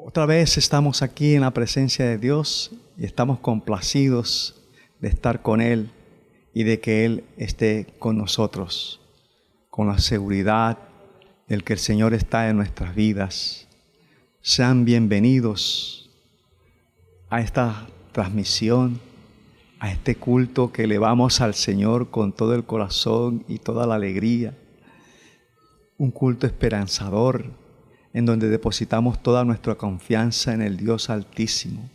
Otra vez estamos aquí en la presencia de Dios y estamos complacidos de estar con Él y de que Él esté con nosotros, con la seguridad del que el Señor está en nuestras vidas. Sean bienvenidos a esta transmisión, a este culto que elevamos al Señor con todo el corazón y toda la alegría. Un culto esperanzador, en donde depositamos toda nuestra confianza en el Dios Altísimo.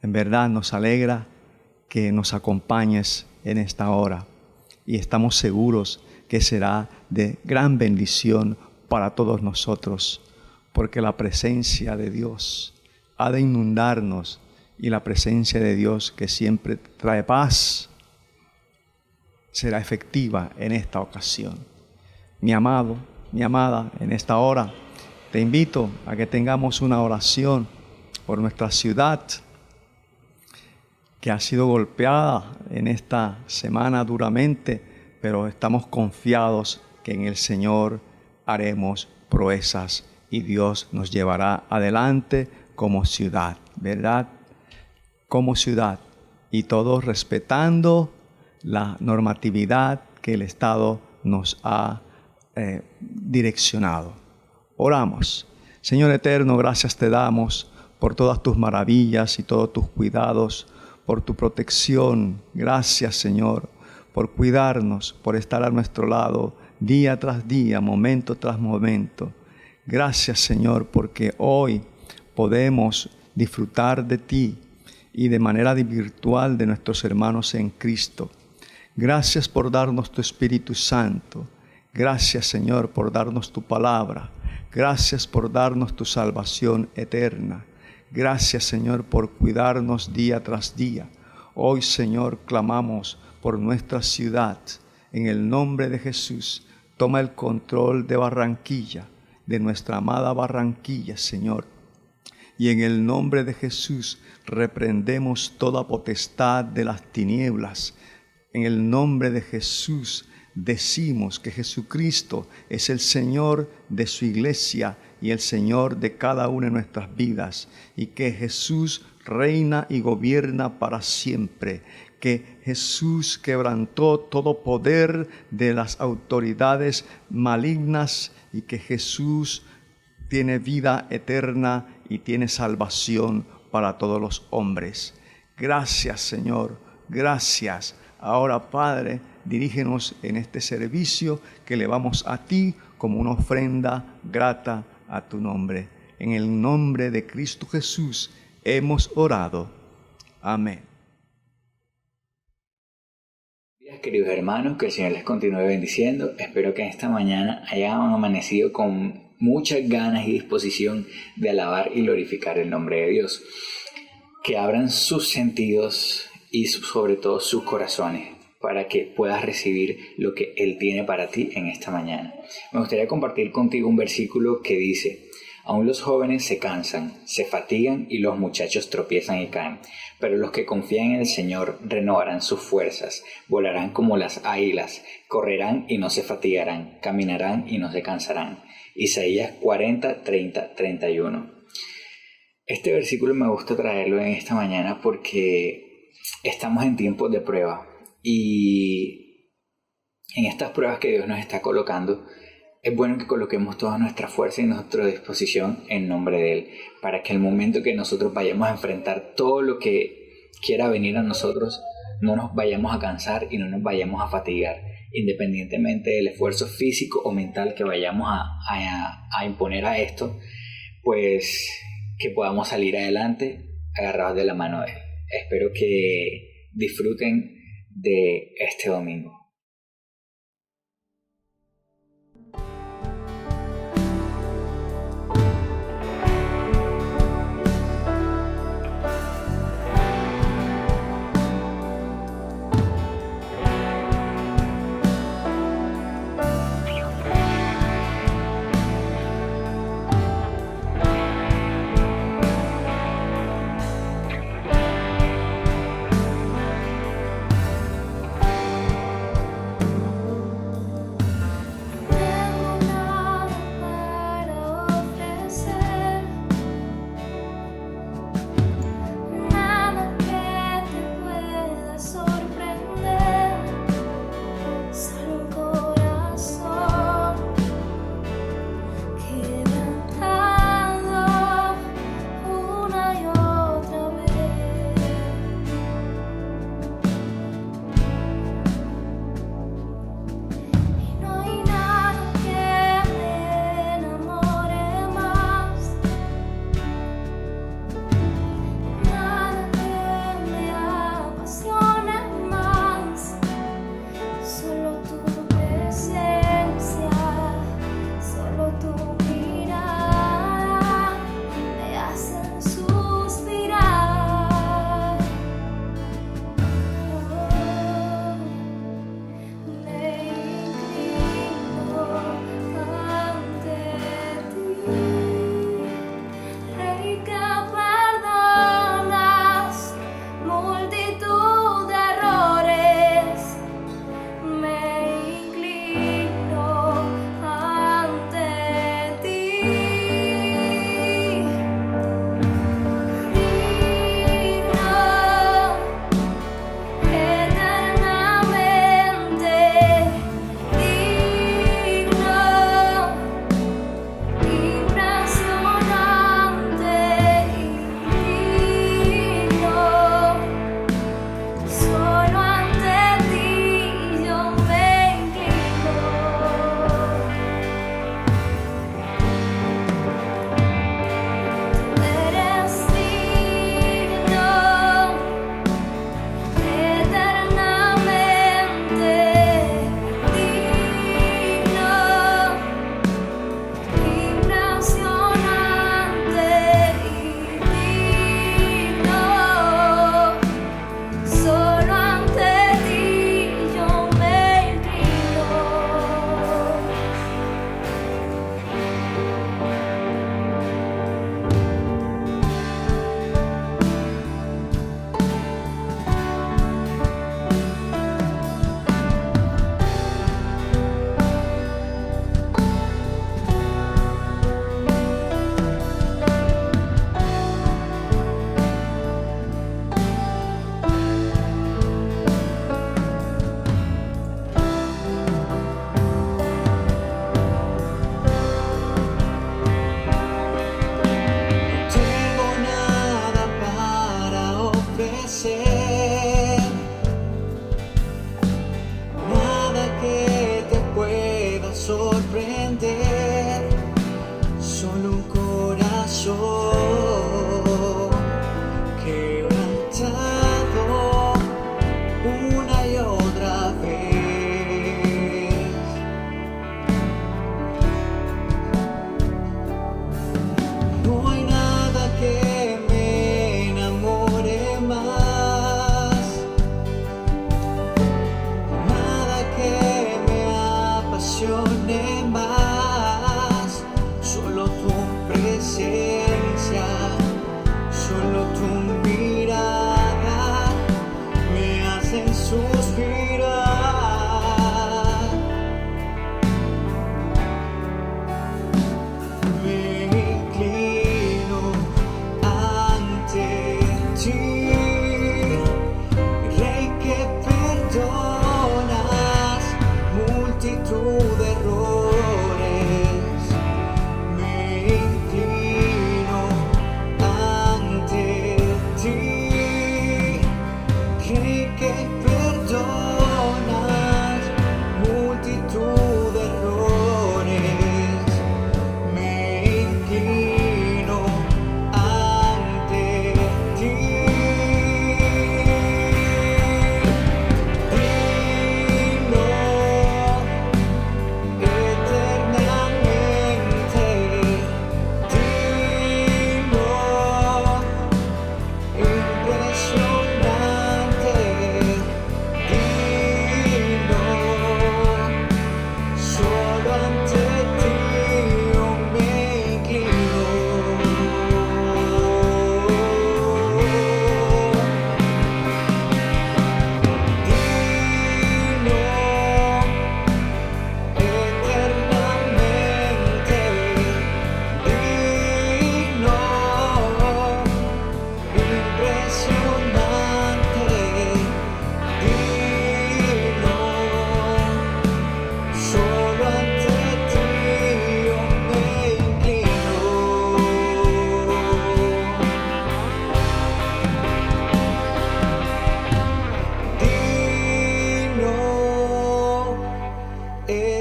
En verdad nos alegra que nos acompañes en esta hora y estamos seguros que será de gran bendición para todos nosotros, porque la presencia de Dios ha de inundarnos y la presencia de Dios, que siempre trae paz, será efectiva en esta ocasión. Mi amado, mi amada, en esta hora te invito a que tengamos una oración por nuestra ciudad, que ha sido golpeada en esta semana duramente, pero estamos confiados que en el Señor haremos proezas y Dios nos llevará adelante como ciudad, ¿verdad? Como ciudad, y todos respetando la normatividad que el Estado nos ha direccionado. Oramos. Señor eterno, gracias te damos por todas tus maravillas y todos tus cuidados, por tu protección. Gracias, Señor, por cuidarnos, por estar a nuestro lado día tras día, momento tras momento. Gracias, Señor, porque hoy podemos disfrutar de ti y de manera virtual de nuestros hermanos en Cristo. Gracias por darnos tu Espíritu Santo. Gracias, Señor, por darnos tu palabra. Gracias por darnos tu salvación eterna. Gracias, Señor, por cuidarnos día tras día. Hoy, Señor, clamamos por nuestra ciudad. En el nombre de Jesús, toma el control de Barranquilla, de nuestra amada Barranquilla, Señor. Y en el nombre de Jesús, reprendemos toda potestad de las tinieblas. En el nombre de Jesús, decimos que Jesucristo es el Señor de su iglesia y el Señor de cada una de nuestras vidas, y que Jesús reina y gobierna para siempre, que Jesús quebrantó todo poder de las autoridades malignas y que Jesús tiene vida eterna y tiene salvación para todos los hombres. Gracias, Señor, gracias. Ahora, Padre, dirígenos en este servicio que elevamos a ti como una ofrenda grata a tu nombre. En el nombre de Cristo Jesús hemos orado. Amén. Queridos hermanos, que el Señor les continúe bendiciendo. Espero que esta mañana hayan amanecido con muchas ganas y disposición de alabar y glorificar el nombre de Dios. Que abran sus sentidos y sobre todo sus corazones para que puedas recibir lo que Él tiene para ti en esta mañana. Me gustaría compartir contigo un versículo que dice: aún los jóvenes se cansan, se fatigan y los muchachos tropiezan y caen. Pero los que confían en el Señor renovarán sus fuerzas, volarán como las águilas, correrán y no se fatigarán, caminarán y no se cansarán. Isaías 40, 30, 31. Este versículo me gusta traerlo en esta mañana porque estamos en tiempos de prueba. Y en estas pruebas que Dios nos está colocando, es bueno que coloquemos toda nuestra fuerza y nuestra disposición en nombre de Él, para que al momento que nosotros vayamos a enfrentar todo lo que quiera venir a nosotros, no nos vayamos a cansar y no nos vayamos a fatigar, independientemente del esfuerzo físico o mental que vayamos a imponer a esto, pues que podamos salir adelante agarrados de la mano de Él. Espero que disfruten de este domingo. multitud de errores, me inclino ante ti. Creí que perdonas multitud de errores, me inclino ante ti.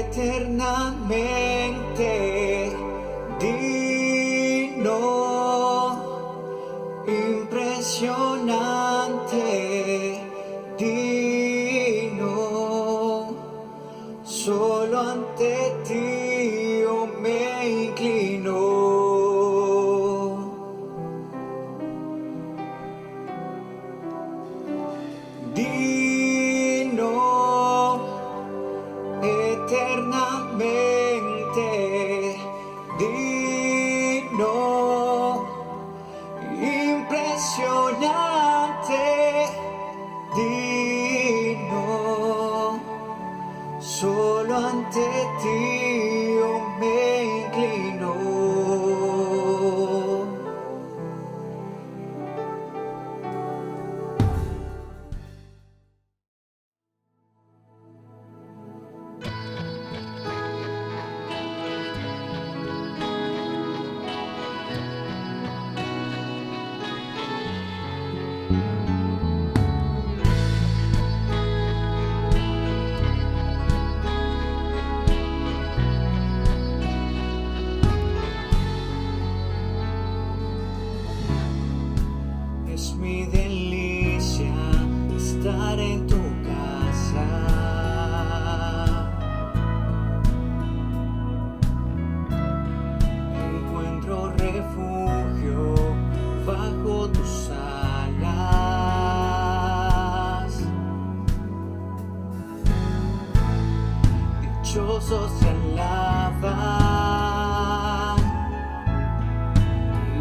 Eternamente digno, impresionante, digno, solo ante ti yo me inclino. Digno, eternamente digno, impresionante, digno, solo ante ti yo me inclino. Es mi delicia estar en tu casa. Encuentro refugio bajo tus alas. Dichosos se alaban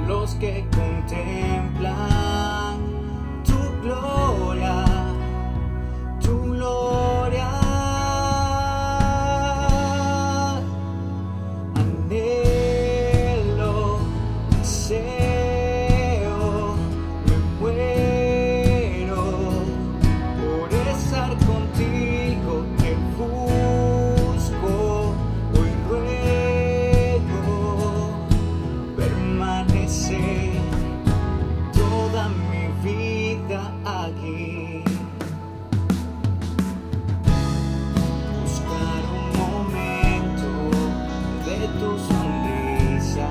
los que contemplan tu gloria, tu gloria. Anhelo, deseo, me muero por estar contigo, te busco, hoy ruego permanecer toda mi vida aquí. Buscar un momento de tu sonrisa.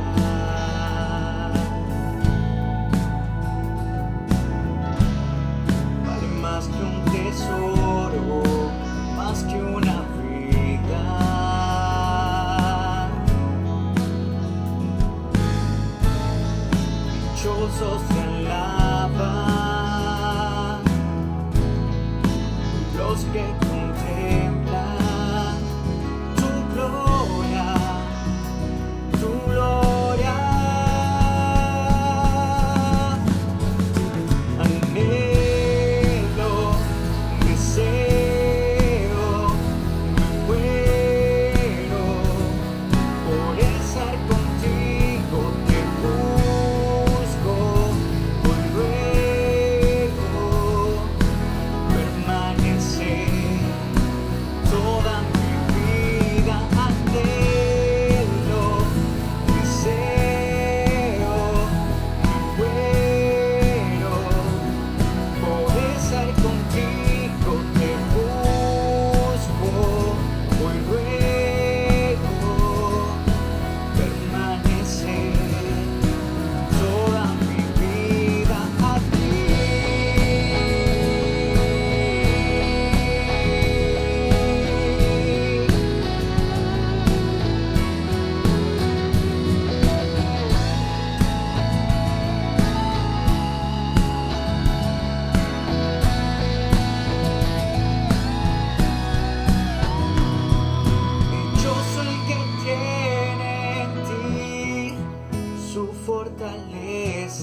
Vale más que un tesoro, más que una vida. Dichosos se alaban los que contemplan tu gloria, tu gloria. Anhelo, deseo, me muero por estar contigo, te busco,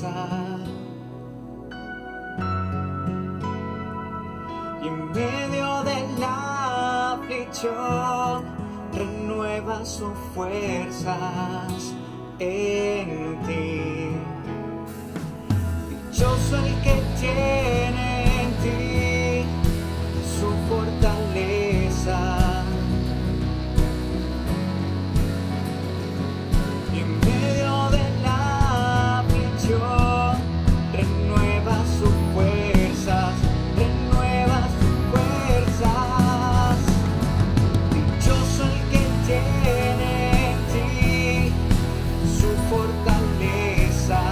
fuerza. Y en medio de la aflicción renueva sus fuerzas en ti. Dichoso el que tiene en ti su fortaleza. Y en medio de la aflicción renueva sus fuerzas, renueva sus fuerzas. Dichoso el que tiene en ti su fortaleza.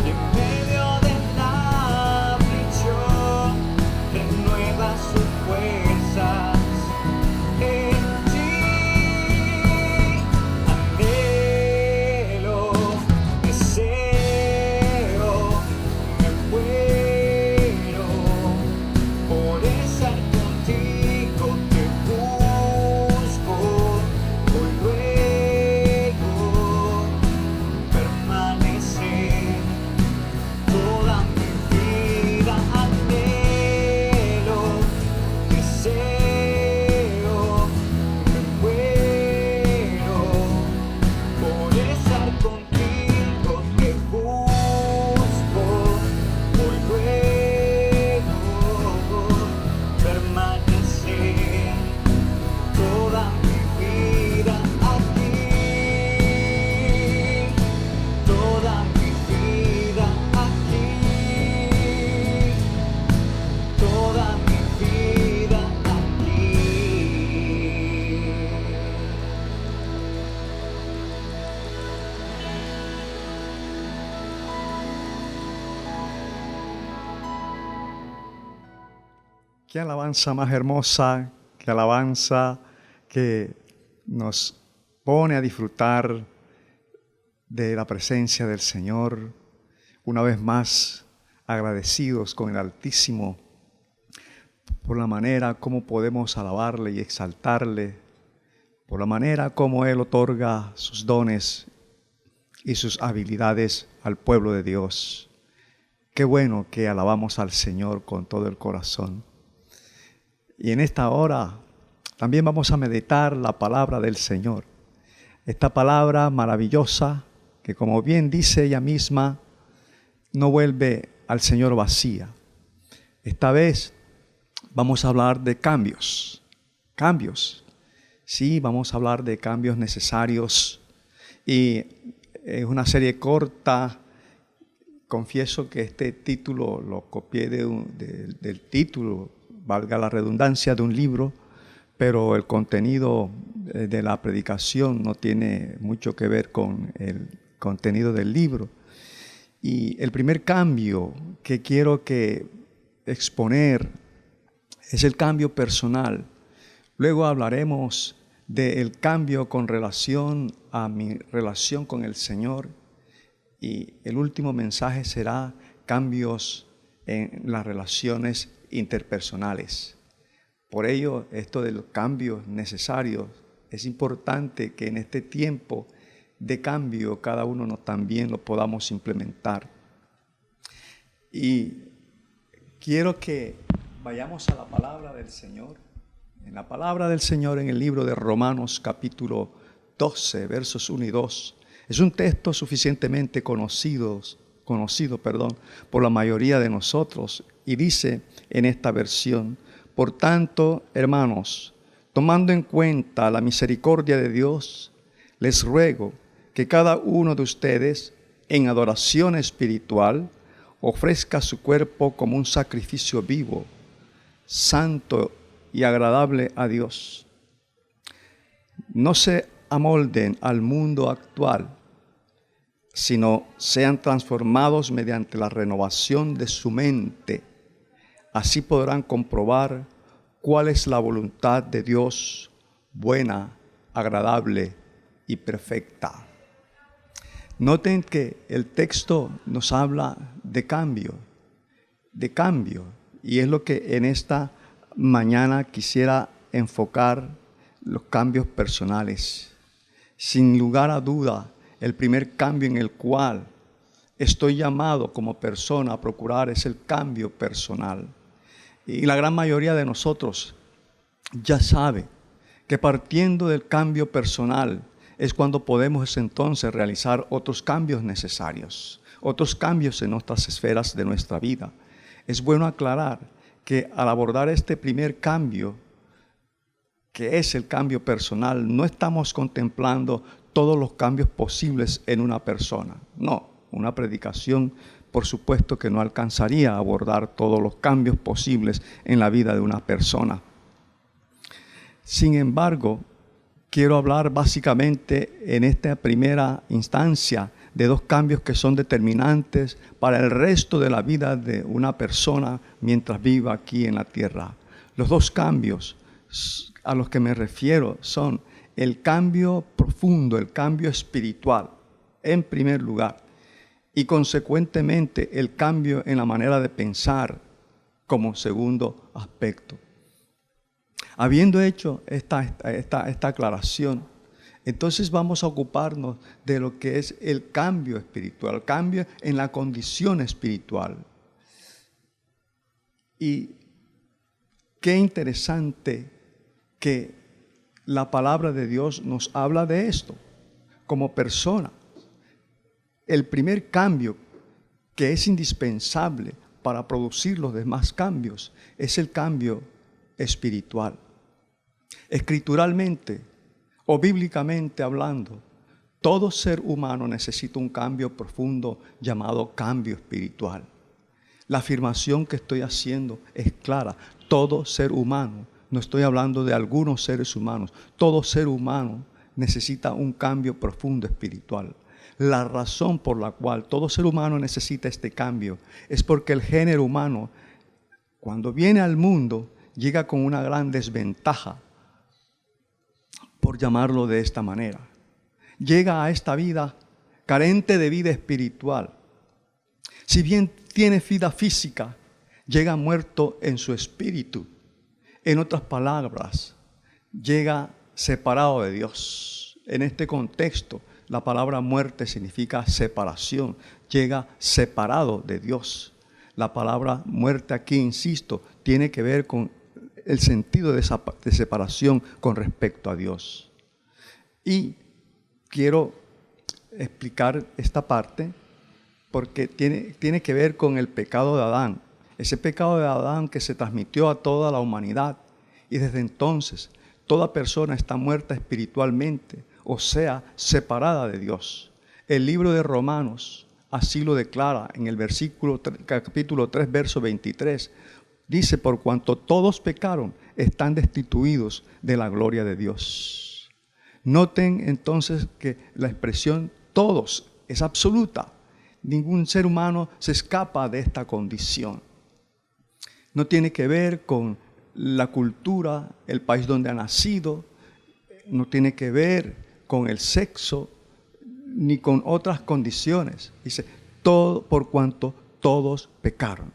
Y en medio de la aflicción renueva sus fuerzas. En ti anhelo, deseo, me muero por estar contigo, te busco, hoy luego permanecer toda mi vida. Anhelo, deseo, me muero por estar contigo, te busco, hoy luego permanecer toda mi vida aquí, toda mi vida aquí, toda mi vida aquí. Qué alabanza más hermosa, qué alabanza que nos pone a disfrutar de la presencia del Señor. Una vez más, agradecidos con el Altísimo por la manera como podemos alabarle y exaltarle, por la manera como Él otorga sus dones y sus habilidades al pueblo de Dios. Qué bueno que alabamos al Señor con todo el corazón. Y en esta hora también vamos a meditar la palabra del Señor. Esta palabra maravillosa que, como bien dice ella misma, no vuelve al Señor vacía. Esta vez vamos a hablar de cambios. Cambios. Sí, vamos a hablar de cambios necesarios. Y es una serie corta. Confieso que este título lo copié del título, valga la redundancia, de un libro, pero el contenido de la predicación no tiene mucho que ver con el contenido del libro. Y el primer cambio que quiero exponer es el cambio personal. Luego hablaremos del cambio con relación a mi relación con el Señor. Y el último mensaje será cambios en las relaciones interpersonales. Por ello, esto de los cambios necesarios, es importante que en este tiempo de cambio cada uno también lo podamos implementar. Y quiero que vayamos a la palabra del Señor. En la palabra del Señor, en el libro de Romanos capítulo 12, versos 1 y 2. Es un texto suficientemente conocido por la mayoría de nosotros, y dice en esta versión: por tanto, hermanos, tomando en cuenta la misericordia de Dios, les ruego que cada uno de ustedes, en adoración espiritual, ofrezca su cuerpo como un sacrificio vivo, santo y agradable a Dios. No se amolden al mundo actual, sino sean transformados mediante la renovación de su mente. Así podrán comprobar cuál es la voluntad de Dios, buena, agradable y perfecta. Noten que el texto nos habla de cambio, y es lo que en esta mañana quisiera enfocar: los cambios personales. Sin lugar a duda, el primer cambio en el cual estoy llamado como persona a procurar es el cambio personal. Y la gran mayoría de nosotros ya sabe que partiendo del cambio personal es cuando podemos entonces realizar otros cambios necesarios, otros cambios en otras esferas de nuestra vida. Es bueno aclarar que al abordar este primer cambio, que es el cambio personal, no estamos contemplando todos los cambios posibles en una persona. No, una predicación, por supuesto que no alcanzaría a abordar todos los cambios posibles en la vida de una persona. Sin embargo, quiero hablar básicamente en esta primera instancia de dos cambios que son determinantes para el resto de la vida de una persona mientras viva aquí en la tierra. Los dos cambios a los que me refiero son el cambio profundo, el cambio espiritual, en primer lugar, y consecuentemente el cambio en la manera de pensar como segundo aspecto. Habiendo hecho esta aclaración, entonces vamos a ocuparnos de lo que es el cambio espiritual, el cambio en la condición espiritual. Y qué interesante que la palabra de Dios nos habla de esto como persona. El primer cambio que es indispensable para producir los demás cambios es el cambio espiritual. Escrituralmente o bíblicamente hablando, todo ser humano necesita un cambio profundo llamado cambio espiritual. La afirmación que estoy haciendo es clara. Todo ser humano, no estoy hablando de algunos seres humanos, todo ser humano necesita un cambio profundo espiritual. La razón por la cual todo ser humano necesita este cambio es porque el género humano, cuando viene al mundo, llega con una gran desventaja, por llamarlo de esta manera. Llega a esta vida carente de vida espiritual. Si bien tiene vida física, llega muerto en su espíritu. En otras palabras, llega separado de Dios. En este contexto, la palabra muerte significa separación. Llega separado de Dios. La palabra muerte aquí, insisto, tiene que ver con el sentido de separación con respecto a Dios. Y quiero explicar esta parte porque tiene que ver con el pecado de Adán. Ese pecado de Adán que se transmitió a toda la humanidad. Y desde entonces, toda persona está muerta espiritualmente, o sea, separada de Dios. El libro de Romanos así lo declara en el capítulo 3, verso 23. Dice, por cuanto todos pecaron, están destituidos de la gloria de Dios. Noten entonces que la expresión todos es absoluta. Ningún ser humano se escapa de esta condición. No tiene que ver con la cultura, el país donde ha nacido, no tiene que ver con el sexo, ni con otras condiciones. Dice, todo por cuanto todos pecaron.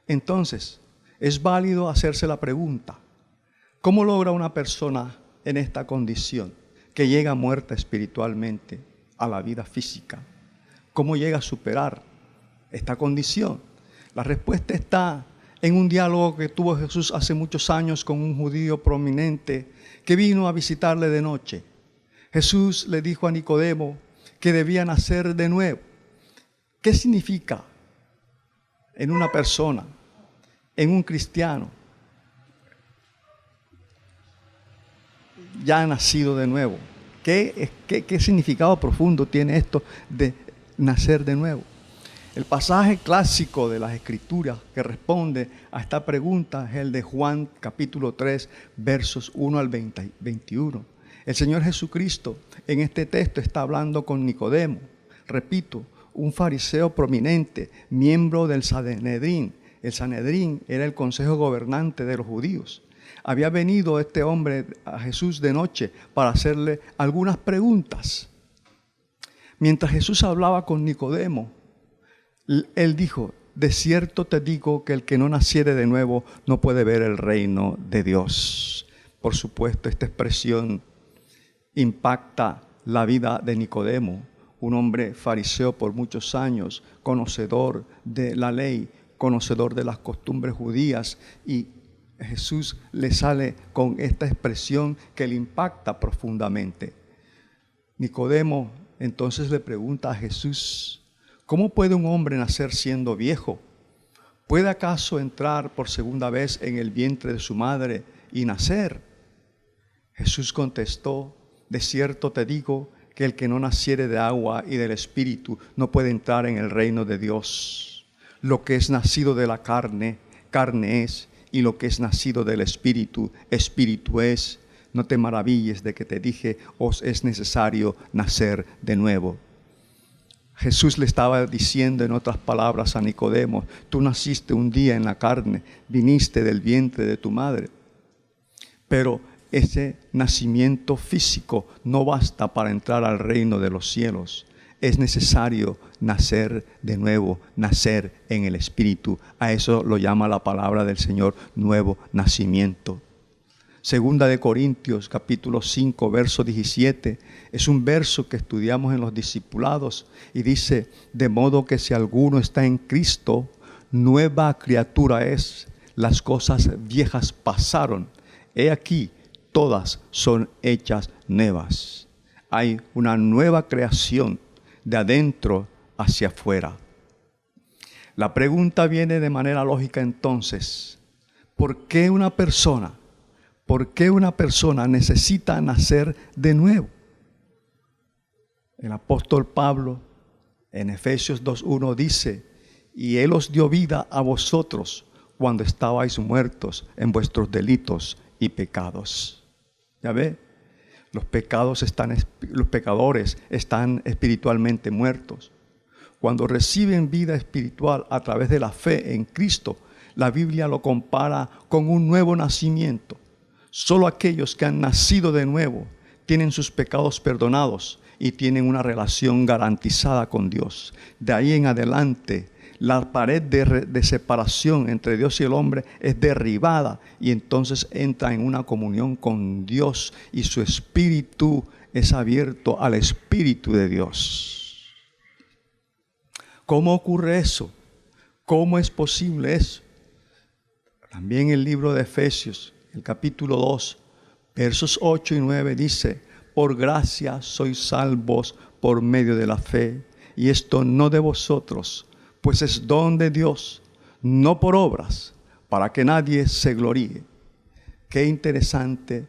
Entonces, es válido hacerse la pregunta, ¿cómo logra una persona en esta condición que llega muerta espiritualmente a la vida física? ¿Cómo llega a superar esta condición? La respuesta está en un diálogo que tuvo Jesús hace muchos años con un judío prominente que vino a visitarle de noche. Jesús le dijo a Nicodemo que debía nacer de nuevo. ¿Qué significa en una persona, en un cristiano, ya nacido de nuevo? ¿Qué significado profundo tiene esto de nacer de nuevo? El pasaje clásico de las Escrituras que responde a esta pregunta es el de Juan capítulo 3, versos 1 al 21. El Señor Jesucristo en este texto está hablando con Nicodemo, repito, un fariseo prominente, miembro del Sanedrín. El Sanedrín era el consejo gobernante de los judíos. Había venido este hombre a Jesús de noche para hacerle algunas preguntas. Mientras Jesús hablaba con Nicodemo, él dijo, de cierto te digo que el que no naciere de nuevo no puede ver el reino de Dios. Por supuesto, esta expresión impacta la vida de Nicodemo, un hombre fariseo por muchos años, conocedor de la ley, conocedor de las costumbres judías, y Jesús le sale con esta expresión que le impacta profundamente. Nicodemo entonces le pregunta a Jesús: ¿cómo puede un hombre nacer siendo viejo? ¿Puede acaso entrar por segunda vez en el vientre de su madre y nacer? Jesús contestó: de cierto te digo que el que no naciere de agua y del Espíritu no puede entrar en el reino de Dios. Lo que es nacido de la carne, carne es, y lo que es nacido del Espíritu, Espíritu es. No te maravilles de que te dije, os es necesario nacer de nuevo. Jesús le estaba diciendo en otras palabras a Nicodemo: tú naciste un día en la carne, viniste del vientre de tu madre. Pero ese nacimiento físico no basta para entrar al reino de los cielos. Es necesario nacer de nuevo, nacer en el Espíritu. A eso lo llama la palabra del Señor, nuevo nacimiento. Segunda de Corintios, capítulo 5, verso 17, es un verso que estudiamos en los discipulados y dice: de modo que si alguno está en Cristo, nueva criatura es, las cosas viejas pasaron, he aquí, todas son hechas nuevas. Hay una nueva creación de adentro hacia afuera. La pregunta viene de manera lógica entonces: ¿por qué una persona necesita nacer de nuevo? El apóstol Pablo en Efesios 2:1 dice: y Él os dio vida a vosotros cuando estabais muertos en vuestros delitos y pecados. ¿Ya ve? Los pecadores están espiritualmente muertos. Cuando reciben vida espiritual a través de la fe en Cristo, la Biblia lo compara con un nuevo nacimiento. Solo aquellos que han nacido de nuevo tienen sus pecados perdonados y tienen una relación garantizada con Dios. De ahí en adelante, la pared de separación entre Dios y el hombre es derribada y entonces entra en una comunión con Dios y su espíritu es abierto al Espíritu de Dios. ¿Cómo ocurre eso? ¿Cómo es posible eso? También el libro de Efesios, el capítulo 2, versos 8 y 9 dice: por gracia sois salvos por medio de la fe, y esto no de vosotros, pues es don de Dios, no por obras, para que nadie se gloríe. Qué interesante,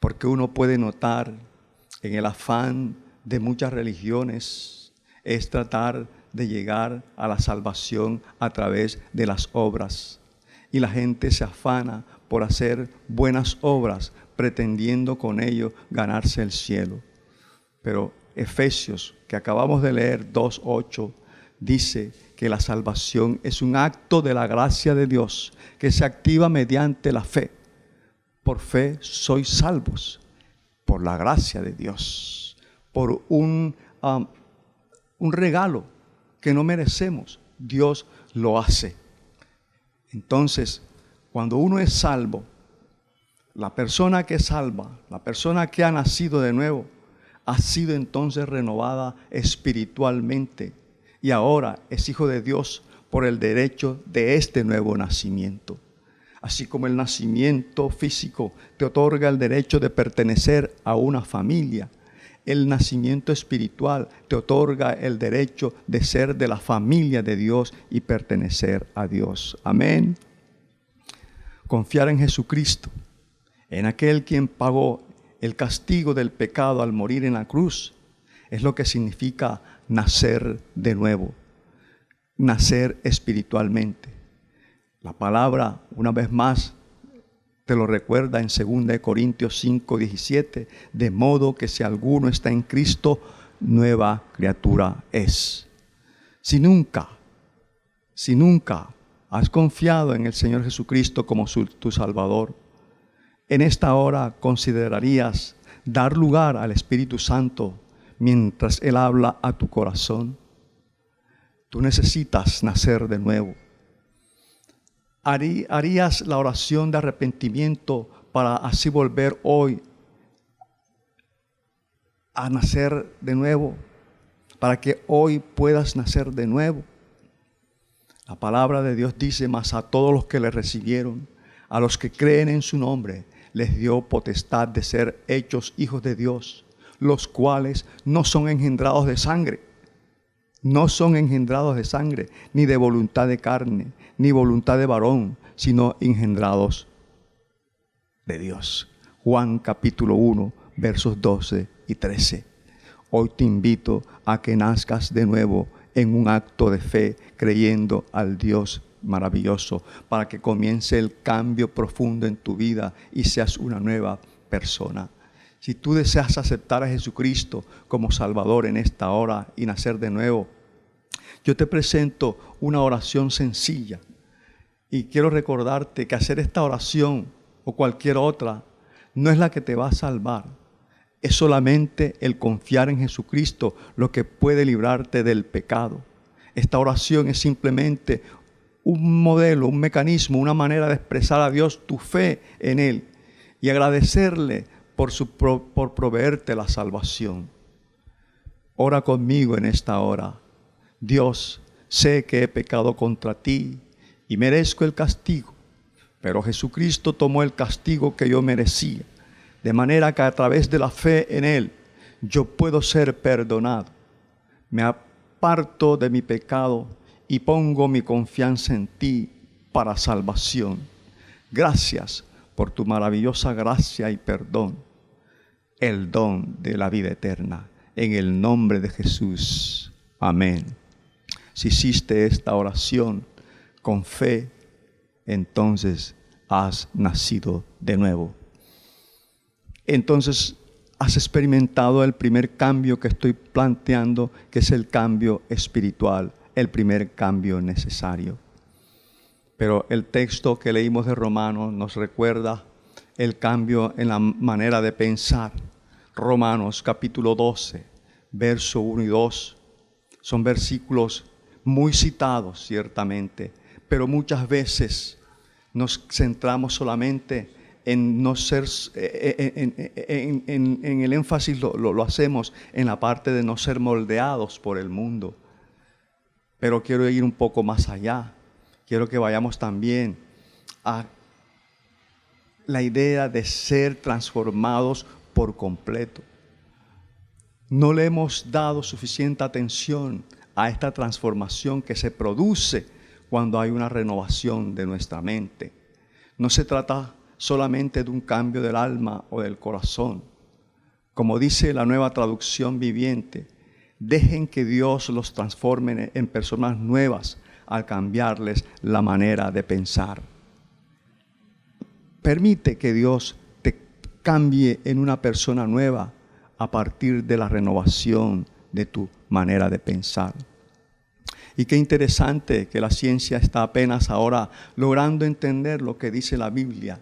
porque uno puede notar en el afán de muchas religiones es tratar de llegar a la salvación a través de las obras. Y la gente se afana por hacer buenas obras, pretendiendo con ello ganarse el cielo. Pero Efesios, que acabamos de leer 2:8, dice que la salvación es un acto de la gracia de Dios que se activa mediante la fe. Por fe sois salvos, por la gracia de Dios, por un regalo que no merecemos. Dios lo hace. Entonces, cuando uno es salvo, la persona que es salva, la persona que ha nacido de nuevo, ha sido entonces renovada espiritualmente y ahora es hijo de Dios por el derecho de este nuevo nacimiento. Así como el nacimiento físico te otorga el derecho de pertenecer a una familia, el nacimiento espiritual te otorga el derecho de ser de la familia de Dios y pertenecer a Dios. Amén. Confiar en Jesucristo, en aquel quien pagó el castigo del pecado al morir en la cruz, es lo que significa nacer de nuevo, nacer espiritualmente. La palabra, una vez más, te lo recuerda en 2 Corintios 5:17, de modo que si alguno está en Cristo, nueva criatura es. Si nunca has confiado en el Señor Jesucristo como tu Salvador, en esta hora considerarías dar lugar al Espíritu Santo mientras Él habla a tu corazón. Tú necesitas nacer de nuevo. ¿Harías la oración de arrepentimiento para así volver hoy a nacer de nuevo, para que hoy puedas nacer de nuevo. La palabra de Dios dice: mas a todos los que le recibieron, a los que creen en su nombre, les dio potestad de ser hechos hijos de Dios, los cuales no son engendrados de sangre, ni de voluntad de carne, ni voluntad de varón, sino engendrados de Dios. Juan capítulo 1, versos 12 y 13. Hoy te invito a que nazcas de nuevo en un acto de fe, creyendo al Dios maravilloso, para que comience el cambio profundo en tu vida y seas una nueva persona. Si tú deseas aceptar a Jesucristo como Salvador en esta hora y nacer de nuevo, yo te presento una oración sencilla. Y quiero recordarte que hacer esta oración o cualquier otra no es la que te va a salvar. Es solamente el confiar en Jesucristo lo que puede librarte del pecado. Esta oración es simplemente un modelo, un mecanismo, una manera de expresar a Dios tu fe en Él y agradecerle por proveerte la salvación. Ora conmigo en esta hora. Dios, sé que he pecado contra ti y merezco el castigo, pero Jesucristo tomó el castigo que yo merecía, de manera que a través de la fe en Él yo puedo ser perdonado. Me aparto de mi pecado y pongo mi confianza en ti para salvación. Gracias por tu maravillosa gracia y perdón, el don de la vida eterna. En el nombre de Jesús. Amén. Si hiciste esta oración con fe, entonces has nacido de nuevo. Entonces has experimentado el primer cambio que estoy planteando, que es el cambio espiritual, el primer cambio necesario. Pero el texto que leímos de Romanos nos recuerda el cambio en la manera de pensar. Romanos capítulo 12, verso 1 y 2, son versículos muy citados ciertamente, pero muchas veces nos centramos solamente en no ser, en el énfasis lo hacemos en la parte de no ser moldeados por el mundo. Pero quiero ir un poco más allá. Quiero que vayamos también a la idea de ser transformados por completo. No le hemos dado suficiente atención a esta transformación que se produce cuando hay una renovación de nuestra mente. No se trata solamente de un cambio del alma o del corazón. Como dice la Nueva Traducción Viviente, dejen que Dios los transforme en personas nuevas al cambiarles la manera de pensar. Permite que Dios te cambie en una persona nueva a partir de la renovación de tu manera de pensar. Y qué interesante que la ciencia está apenas ahora logrando entender lo que dice la Biblia,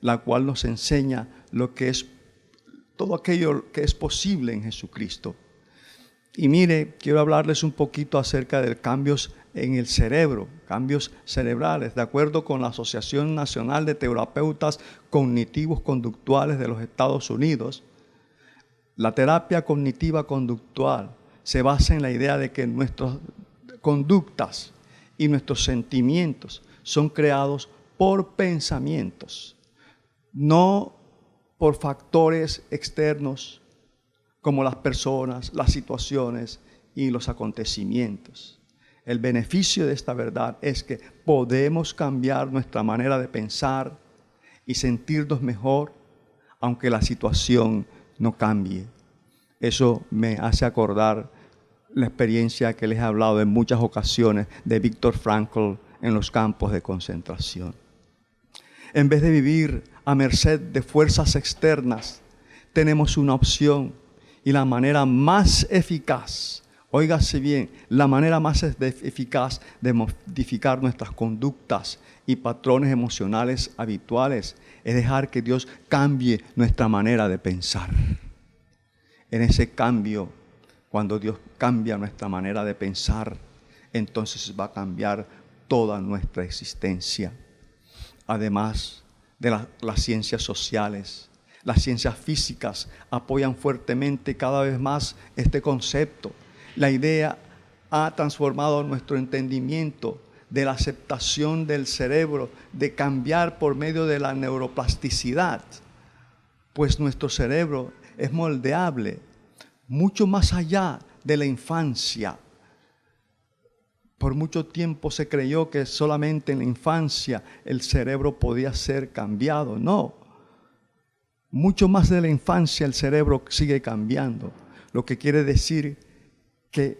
la cual nos enseña lo que es todo aquello que es posible en Jesucristo. Y mire, quiero hablarles un poquito acerca de cambios en el cerebro, cambios cerebrales, de acuerdo con la Asociación Nacional de Terapeutas Cognitivos Conductuales de los Estados Unidos. La terapia cognitiva conductual se basa en la idea de que nuestras conductas y nuestros sentimientos son creados por pensamientos, no por factores externos como las personas, las situaciones y los acontecimientos. El beneficio de esta verdad es que podemos cambiar nuestra manera de pensar y sentirnos mejor, aunque la situación no cambie. Eso me hace acordar la experiencia que les he hablado en muchas ocasiones de Viktor Frankl en los campos de concentración. En vez de vivir a merced de fuerzas externas, tenemos una opción, y la manera más eficaz, óigase bien, la manera más eficaz de modificar nuestras conductas y patrones emocionales habituales es dejar que Dios cambie nuestra manera de pensar. En ese cambio, cuando Dios cambia nuestra manera de pensar, entonces va a cambiar toda nuestra existencia. Además de las ciencias sociales, Las ciencias físicas apoyan fuertemente cada vez más este concepto. La idea ha transformado nuestro entendimiento de la aceptación del cerebro, de cambiar por medio de la neuroplasticidad, pues nuestro cerebro es moldeable mucho más allá de la infancia. Por mucho tiempo se creyó que solamente en la infancia el cerebro podía ser cambiado. No, mucho más de la infancia el cerebro sigue cambiando, lo que quiere decir que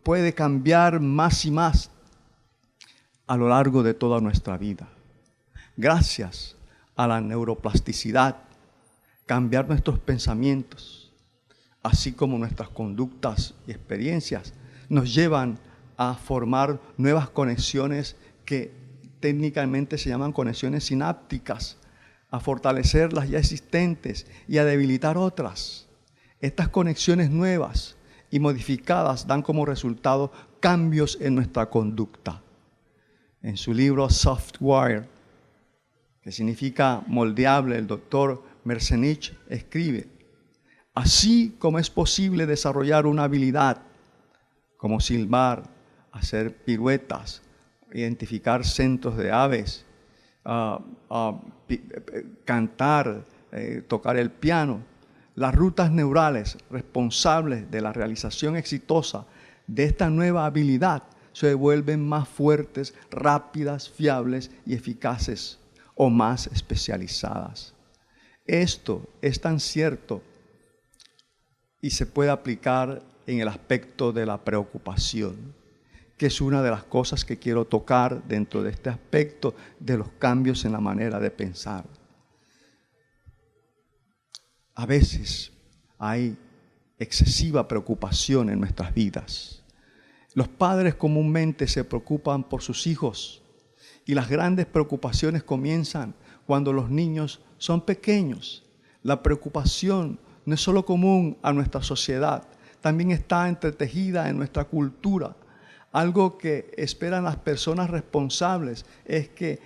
puede cambiar más y más a lo largo de toda nuestra vida. Gracias a la neuroplasticidad, cambiar nuestros pensamientos, así como nuestras conductas y experiencias, nos llevan a formar nuevas conexiones que técnicamente se llaman conexiones sinápticas, a fortalecer las ya existentes y a debilitar otras. Estas conexiones nuevas y modificadas dan como resultado cambios en nuestra conducta. En su libro Software, que significa moldeable, el doctor Merzenich escribe: así como es posible desarrollar una habilidad como silbar, hacer piruetas, identificar centros de aves, cantar, tocar el piano, las rutas neurales responsables de la realización exitosa de esta nueva habilidad se vuelven más fuertes, rápidas, fiables y eficaces o más especializadas. Esto es tan cierto y se puede aplicar en el aspecto de la preocupación, que es una de las cosas que quiero tocar dentro de este aspecto de los cambios en la manera de pensar. A veces hay excesiva preocupación en nuestras vidas. Los padres comúnmente se preocupan por sus hijos y las grandes preocupaciones comienzan cuando los niños son pequeños. La preocupación no es solo común a nuestra sociedad, también está entretejida en nuestra cultura. Algo que esperan las personas responsables es que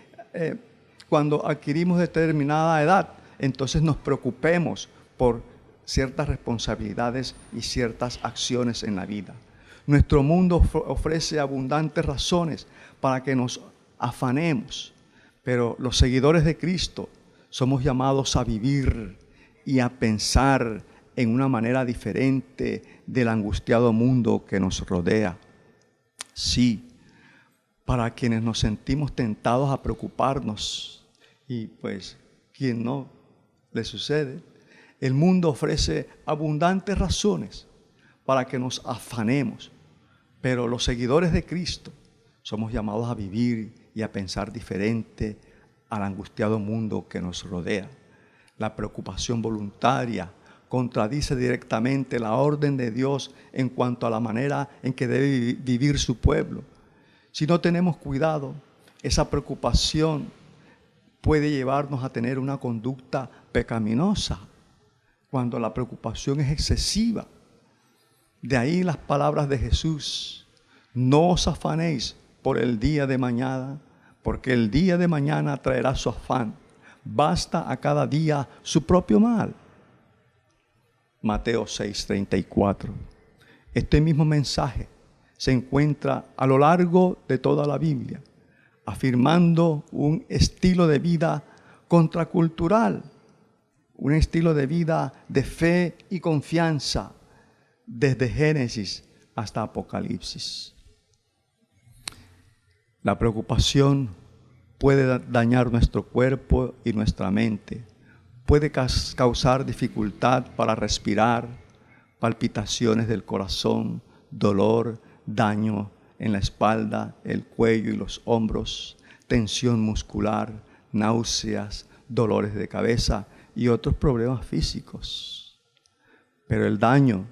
cuando adquirimos determinada edad, entonces nos preocupemos por ciertas responsabilidades y ciertas acciones en la vida. Nuestro mundo ofrece abundantes razones para que nos afanemos, pero los seguidores de Cristo somos llamados a vivir y a pensar en una manera diferente del angustiado mundo que nos rodea. Sí, para quienes nos sentimos tentados a preocuparnos, y pues, quien no le sucede, el mundo ofrece abundantes razones para que nos afanemos, pero los seguidores de Cristo somos llamados a vivir y a pensar diferente al angustiado mundo que nos rodea. La preocupación voluntaria contradice directamente la orden de Dios en cuanto a la manera en que debe vivir su pueblo. Si no tenemos cuidado, esa preocupación puede llevarnos a tener una conducta pecaminosa cuando la preocupación es excesiva. De ahí las palabras de Jesús: no os afanéis por el día de mañana, porque el día de mañana traerá su afán. Basta a cada día su propio mal. Mateo 6:34. Este mismo mensaje se encuentra a lo largo de toda la Biblia, afirmando un estilo de vida contracultural, un estilo de vida de fe y confianza, desde Génesis hasta Apocalipsis. La preocupación puede dañar nuestro cuerpo y nuestra mente. Puede causar dificultad para respirar, palpitaciones del corazón, dolor, daño en la espalda, el cuello y los hombros, tensión muscular, náuseas, dolores de cabeza y otros problemas físicos. Pero el daño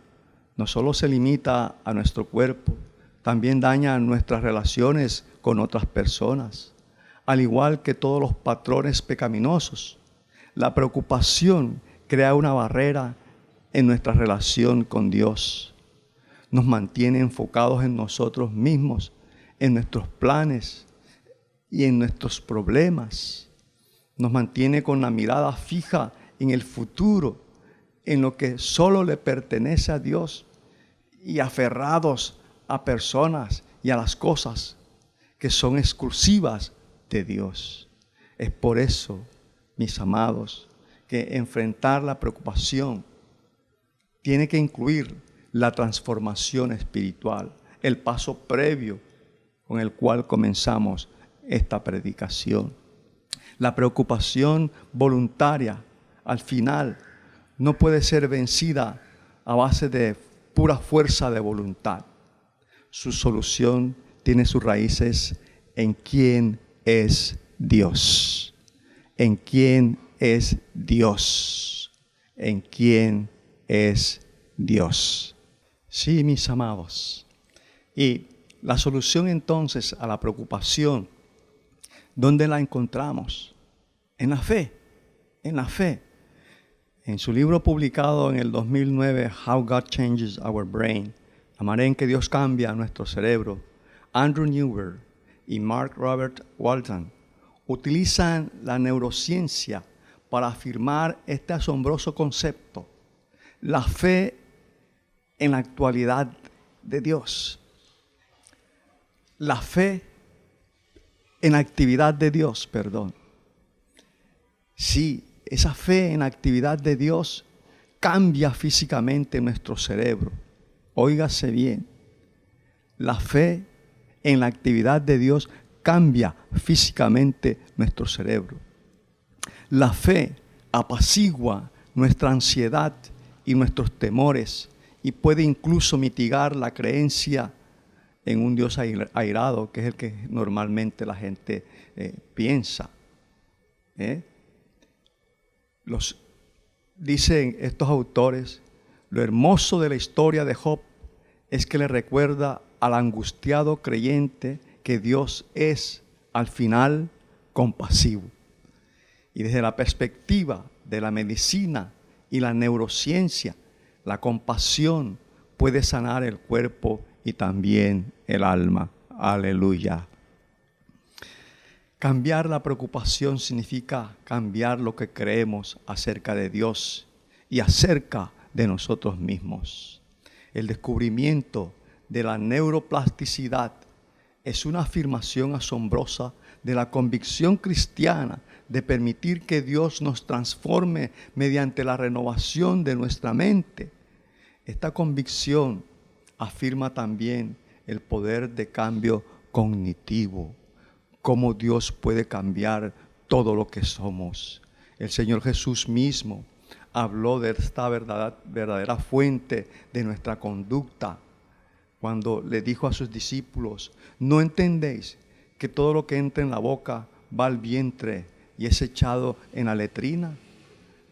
no solo se limita a nuestro cuerpo, también daña nuestras relaciones con otras personas, al igual que todos los patrones pecaminosos. La preocupación crea una barrera en nuestra relación con Dios. Nos mantiene enfocados en nosotros mismos, en nuestros planes y en nuestros problemas. Nos mantiene con la mirada fija en el futuro, en lo que solo le pertenece a Dios y aferrados a personas y a las cosas que son exclusivas de Dios. Es por eso, mis amados, que enfrentar la preocupación tiene que incluir la transformación espiritual, el paso previo con el cual comenzamos esta predicación. La preocupación voluntaria, al final, no puede ser vencida a base de pura fuerza de voluntad. Su solución tiene sus raíces en quién es Dios. En quién es Dios. En quién es Dios. Sí, mis amados. Y la solución entonces a la preocupación, ¿dónde la encontramos? En la fe. En la fe. En su libro publicado en el 2009, How God Changes Our Brain, la manera en que Dios cambia nuestro cerebro, Andrew Newberg y Mark Robert Walton utilizan la neurociencia para afirmar este asombroso concepto, la fe en la actualidad de Dios. La fe en la actividad de Dios, perdón. Sí, esa fe en la actividad de Dios cambia físicamente nuestro cerebro. Óigase bien, la fe en la actividad de Dios cambia físicamente nuestro cerebro. La fe apacigua nuestra ansiedad y nuestros temores y puede incluso mitigar la creencia en un Dios airado, que es el que normalmente la gente piensa. Dicen estos autores, lo hermoso de la historia de Job es que le recuerda al angustiado creyente que Dios es, al final, compasivo. Y desde la perspectiva de la medicina y la neurociencia, la compasión puede sanar el cuerpo y también el alma. Aleluya. Cambiar la preocupación significa cambiar lo que creemos acerca de Dios y acerca de nosotros mismos. El descubrimiento de la neuroplasticidad es una afirmación asombrosa de la convicción cristiana de permitir que Dios nos transforme mediante la renovación de nuestra mente. Esta convicción afirma también el poder de cambio cognitivo, cómo Dios puede cambiar todo lo que somos. El Señor Jesús mismo habló de esta verdadera fuente de nuestra conducta cuando le dijo a sus discípulos, ¿no entendéis que todo lo que entra en la boca va al vientre y es echado en la letrina?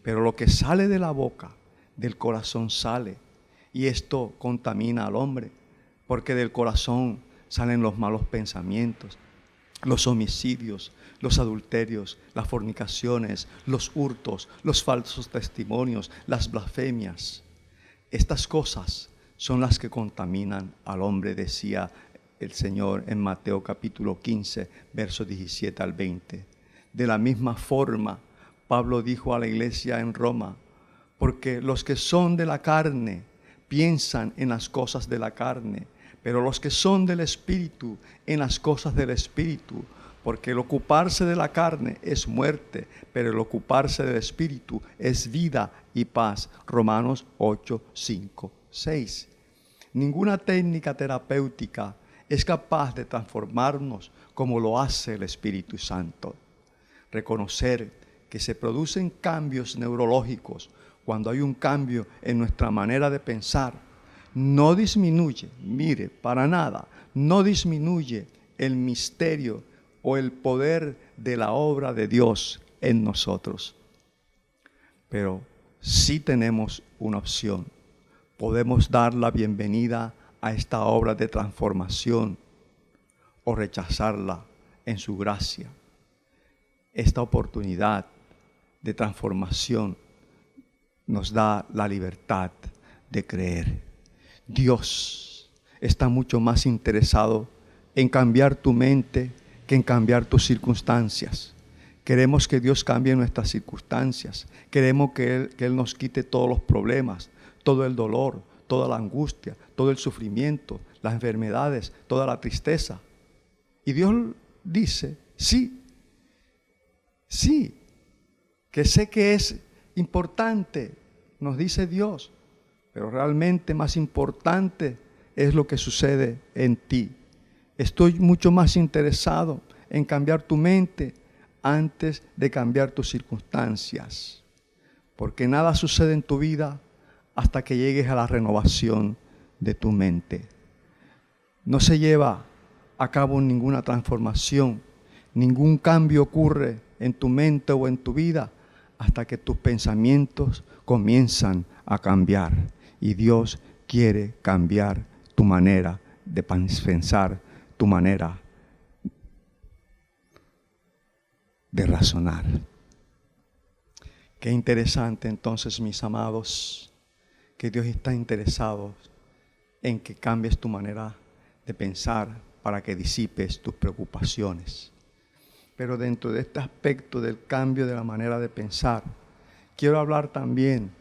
Pero lo que sale de la boca, del corazón sale, y esto contamina al hombre, porque del corazón salen los malos pensamientos, los homicidios, los adulterios, las fornicaciones, los hurtos, los falsos testimonios, las blasfemias. Estas cosas son las que contaminan al hombre, decía el Señor en Mateo capítulo 15, versos 17 al 20. De la misma forma, Pablo dijo a la iglesia en Roma, porque los que son de la carne piensan en las cosas de la carne, pero los que son del Espíritu en las cosas del Espíritu, porque el ocuparse de la carne es muerte, pero el ocuparse del Espíritu es vida y paz. Romanos 8, 5, 6. Ninguna técnica terapéutica es capaz de transformarnos como lo hace el Espíritu Santo. Reconocer que se producen cambios neurológicos cuando hay un cambio en nuestra manera de pensar no disminuye, mire, para nada, no disminuye el misterio o el poder de la obra de Dios en nosotros. Pero sí tenemos una opción. Podemos dar la bienvenida a esta obra de transformación o rechazarla en su gracia. Esta oportunidad de transformación nos da la libertad de creer. Dios está mucho más interesado en cambiar tu mente que en cambiar tus circunstancias, Queremos que Dios cambie nuestras circunstancias. Queremos que Él nos quite todos los problemas, todo el dolor, toda la angustia, todo el sufrimiento, las enfermedades, toda la tristeza. Y Dios dice, sí, que sé que es importante, nos dice Dios, pero realmente más importante es lo que sucede en ti. Estoy mucho más interesado en cambiar tu mente antes de cambiar tus circunstancias, porque nada sucede en tu vida hasta que llegues a la renovación de tu mente. No se lleva a cabo ninguna transformación, ningún cambio ocurre en tu mente o en tu vida hasta que tus pensamientos comienzan a cambiar. Y Dios quiere cambiar tu manera de pensar, tu manera de razonar. Qué interesante entonces, mis amados, que Dios está interesado en que cambies tu manera de pensar para que disipes tus preocupaciones. Pero dentro de este aspecto del cambio de la manera de pensar, quiero hablar también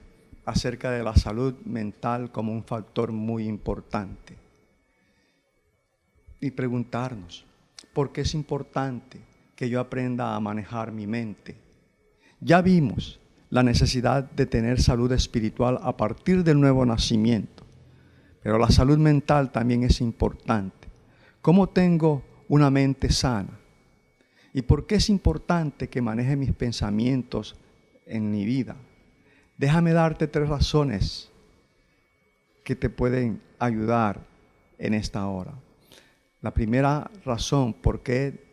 acerca de la salud mental como un factor muy importante. Y preguntarnos, ¿por qué es importante que yo aprenda a manejar mi mente? Ya vimos la necesidad de tener salud espiritual a partir del nuevo nacimiento, pero la salud mental también es importante. ¿Cómo tengo una mente sana? ¿Y por qué es importante que maneje mis pensamientos en mi vida? Déjame darte 3 razones que te pueden ayudar en esta hora. La primera razón por qué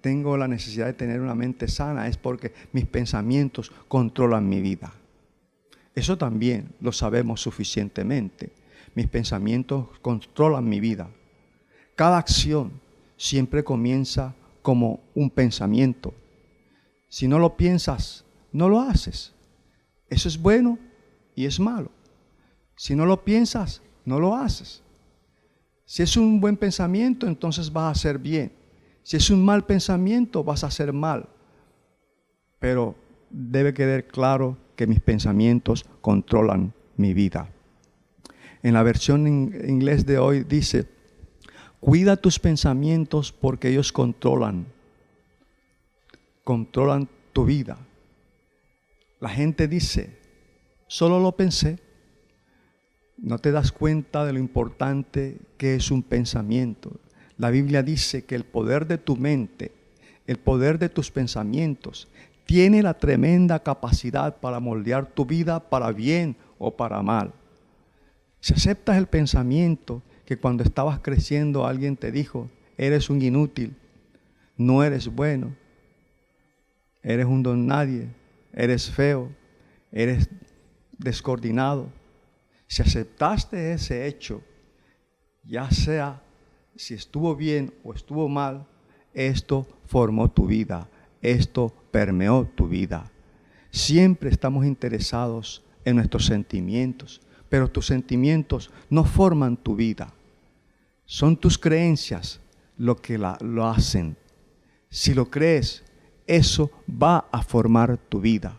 tengo la necesidad de tener una mente sana es porque mis pensamientos controlan mi vida. Eso también lo sabemos suficientemente. Mis pensamientos controlan mi vida. Cada acción siempre comienza como un pensamiento. Si no lo piensas, no lo haces. Eso es bueno y es malo. Si no lo piensas, no lo haces. Si es un buen pensamiento, entonces vas a hacer bien. Si es un mal pensamiento, vas a hacer mal. Pero debe quedar claro que mis pensamientos controlan mi vida. En la versión en inglés de hoy dice, cuida tus pensamientos porque ellos controlan tu vida. La gente dice, solo lo pensé. No te das cuenta de lo importante que es un pensamiento. La Biblia dice que el poder de tu mente, el poder de tus pensamientos, tiene la tremenda capacidad para moldear tu vida para bien o para mal. Si aceptas el pensamiento que cuando estabas creciendo alguien te dijo, eres un inútil, no eres bueno, eres un don nadie, eres feo, eres descoordinado. Si aceptaste ese hecho, ya sea si estuvo bien o estuvo mal, esto formó tu vida, esto permeó tu vida. Siempre estamos interesados en nuestros sentimientos, pero tus sentimientos no forman tu vida. Son tus creencias lo que lo hacen. Si lo crees, eso va a formar tu vida.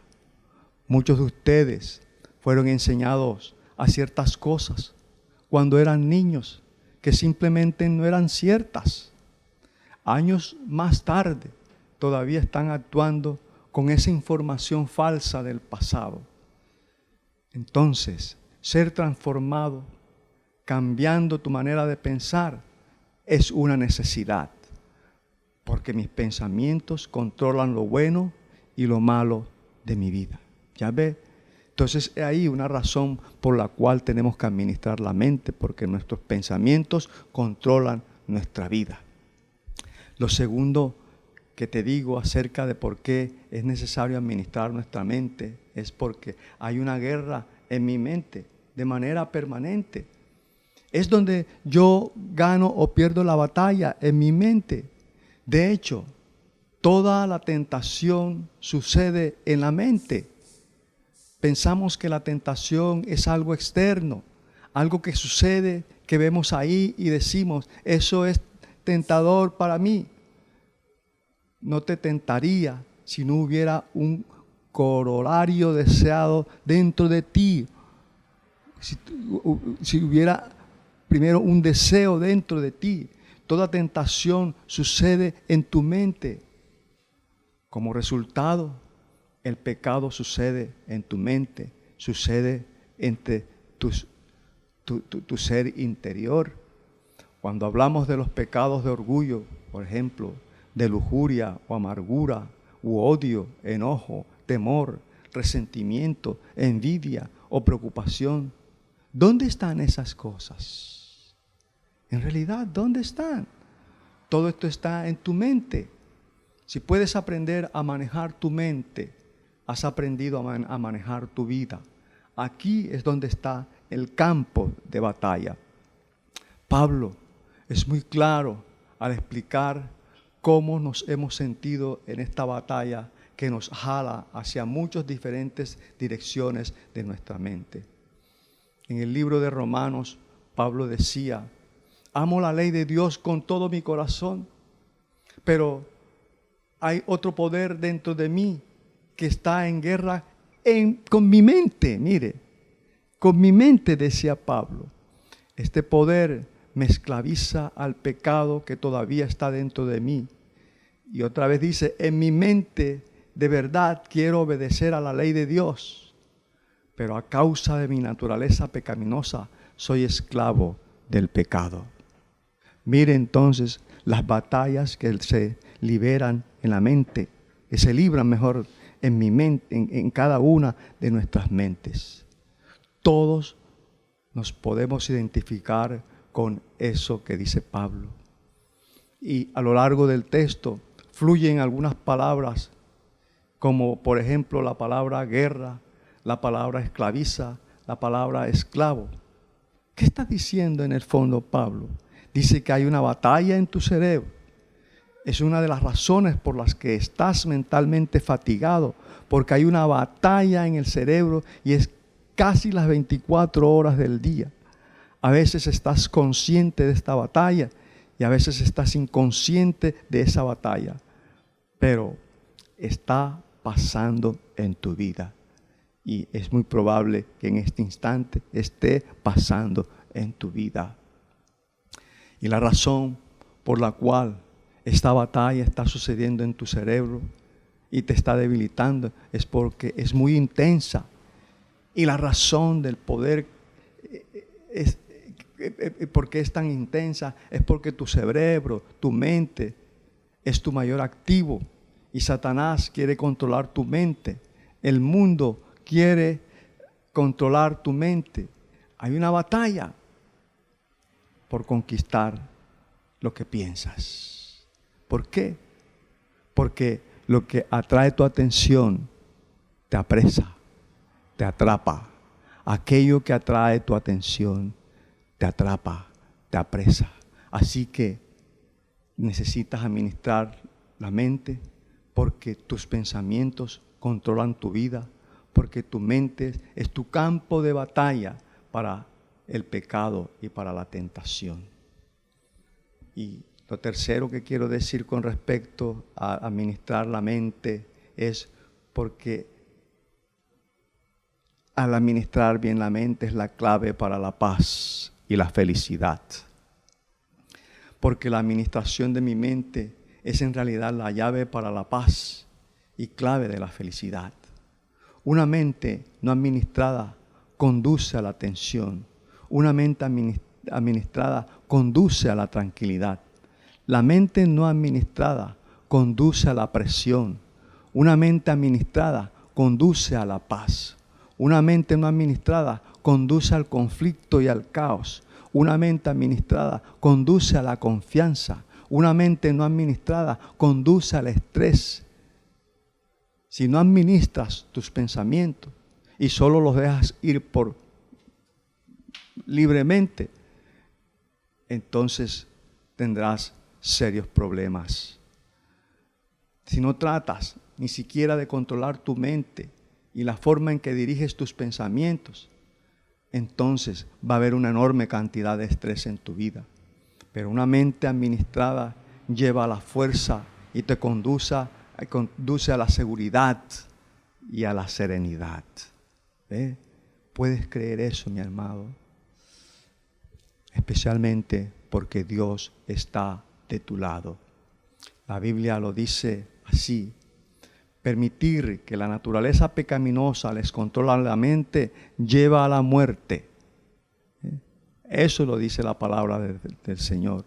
Muchos de ustedes fueron enseñados a ciertas cosas cuando eran niños que simplemente no eran ciertas. Años más tarde todavía están actuando con esa información falsa del pasado. Entonces, ser transformado, cambiando tu manera de pensar, es una necesidad, porque mis pensamientos controlan lo bueno y lo malo de mi vida. ¿Ya ve? Entonces, hay ahí una razón por la cual tenemos que administrar la mente, porque nuestros pensamientos controlan nuestra vida. Lo segundo que te digo acerca de por qué es necesario administrar nuestra mente es porque hay una guerra en mi mente de manera permanente. Es donde yo gano o pierdo la batalla en mi mente. De hecho, toda la tentación sucede en la mente. Pensamos que la tentación es algo externo, algo que sucede, que vemos ahí y decimos, eso es tentador para mí. no te tentaría si no hubiera un corolario deseado dentro de ti. Si hubiera primero un deseo dentro de ti. Toda tentación sucede en tu mente. Como resultado, el pecado sucede en tu mente, sucede entre tu ser interior. Cuando hablamos de los pecados de orgullo, por ejemplo, de lujuria o amargura, u odio, enojo, temor, resentimiento, envidia o preocupación, ¿dónde están esas cosas? En realidad, ¿dónde están? Todo esto está en tu mente. Si puedes aprender a manejar tu mente, has aprendido a manejar tu vida. Aquí es donde está el campo de batalla. Pablo es muy claro al explicar cómo nos hemos sentido en esta batalla que nos jala hacia muchas diferentes direcciones de nuestra mente. En el libro de Romanos, Pablo decía: amo la ley de Dios con todo mi corazón, pero hay otro poder dentro de mí que está en guerra con mi mente. Mire, con mi mente, decía Pablo. Este poder me esclaviza al pecado que todavía está dentro de mí. Y otra vez dice, en mi mente de verdad quiero obedecer a la ley de Dios, pero a causa de mi naturaleza pecaminosa soy esclavo del pecado. Mire entonces las batallas que se liberan en la mente, que se libran mejor en mi mente, en cada una de nuestras mentes. Todos nos podemos identificar con eso que dice Pablo. Y a lo largo del texto fluyen algunas palabras, como por ejemplo la palabra guerra, la palabra esclaviza, la palabra esclavo. ¿Qué está diciendo en el fondo Pablo? Dice que hay una batalla en tu cerebro. Es una de las razones por las que estás mentalmente fatigado, porque hay una batalla en el cerebro y es casi las 24 horas del día. A veces estás consciente de esta batalla y a veces estás inconsciente de esa batalla, pero está pasando en tu vida y es muy probable que en este instante esté pasando en tu vida. Y la razón por la cual esta batalla está sucediendo en tu cerebro y te está debilitando es porque es muy intensa. Y la razón del poder porque es tan intensa es porque tu cerebro, tu mente, es tu mayor activo. Y Satanás quiere controlar tu mente. El mundo quiere controlar tu mente. Hay una batalla por conquistar lo que piensas. ¿Por qué? Porque lo que atrae tu atención te apresa, te atrapa. Aquello que atrae tu atención te atrapa, te apresa. Así que necesitas administrar la mente porque tus pensamientos controlan tu vida, porque tu mente es tu campo de batalla para el pecado y para la tentación. Y lo tercero que quiero decir con respecto a administrar la mente es porque al administrar bien la mente es la clave para la paz y la felicidad. Porque la administración de mi mente es en realidad la llave para la paz y clave de la felicidad. Una mente no administrada conduce a la tensión. Una mente administrada conduce a la tranquilidad. La mente no administrada conduce a la presión. Una mente administrada conduce a la paz. Una mente no administrada conduce al conflicto y al caos. Una mente administrada conduce a la confianza. Una mente no administrada conduce al estrés. Si no administras tus pensamientos y solo los dejas ir por libremente, entonces tendrás serios problemas. Si no tratas ni siquiera de controlar tu mente y la forma en que diriges tus pensamientos, entonces va a haber una enorme cantidad de estrés en tu vida. Pero una mente administrada lleva la fuerza y te conduce a la seguridad y a la serenidad. ¿Ve? ¿Puedes creer eso, mi amado? Especialmente porque Dios está de tu lado. La Biblia lo dice así: permitir que la naturaleza pecaminosa les controle la mente lleva a la muerte. Eso lo dice la palabra del Señor.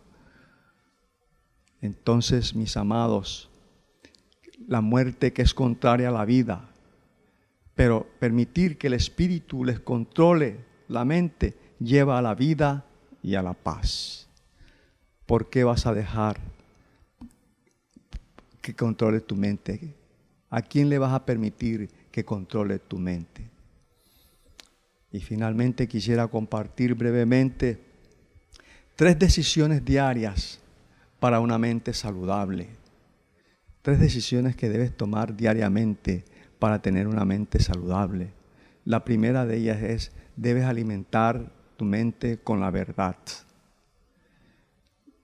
Entonces, mis amados, la muerte que es contraria a la vida, pero permitir que el Espíritu les controle la mente lleva a la vida y a la paz. ¿Por qué vas a dejar que controle tu mente? ¿A quién le vas a permitir que controle tu mente? Y finalmente quisiera compartir brevemente 3 decisiones diarias para una mente saludable. 3 decisiones que debes tomar diariamente para tener una mente saludable. La primera de ellas es: debes alimentar tu mente con la verdad.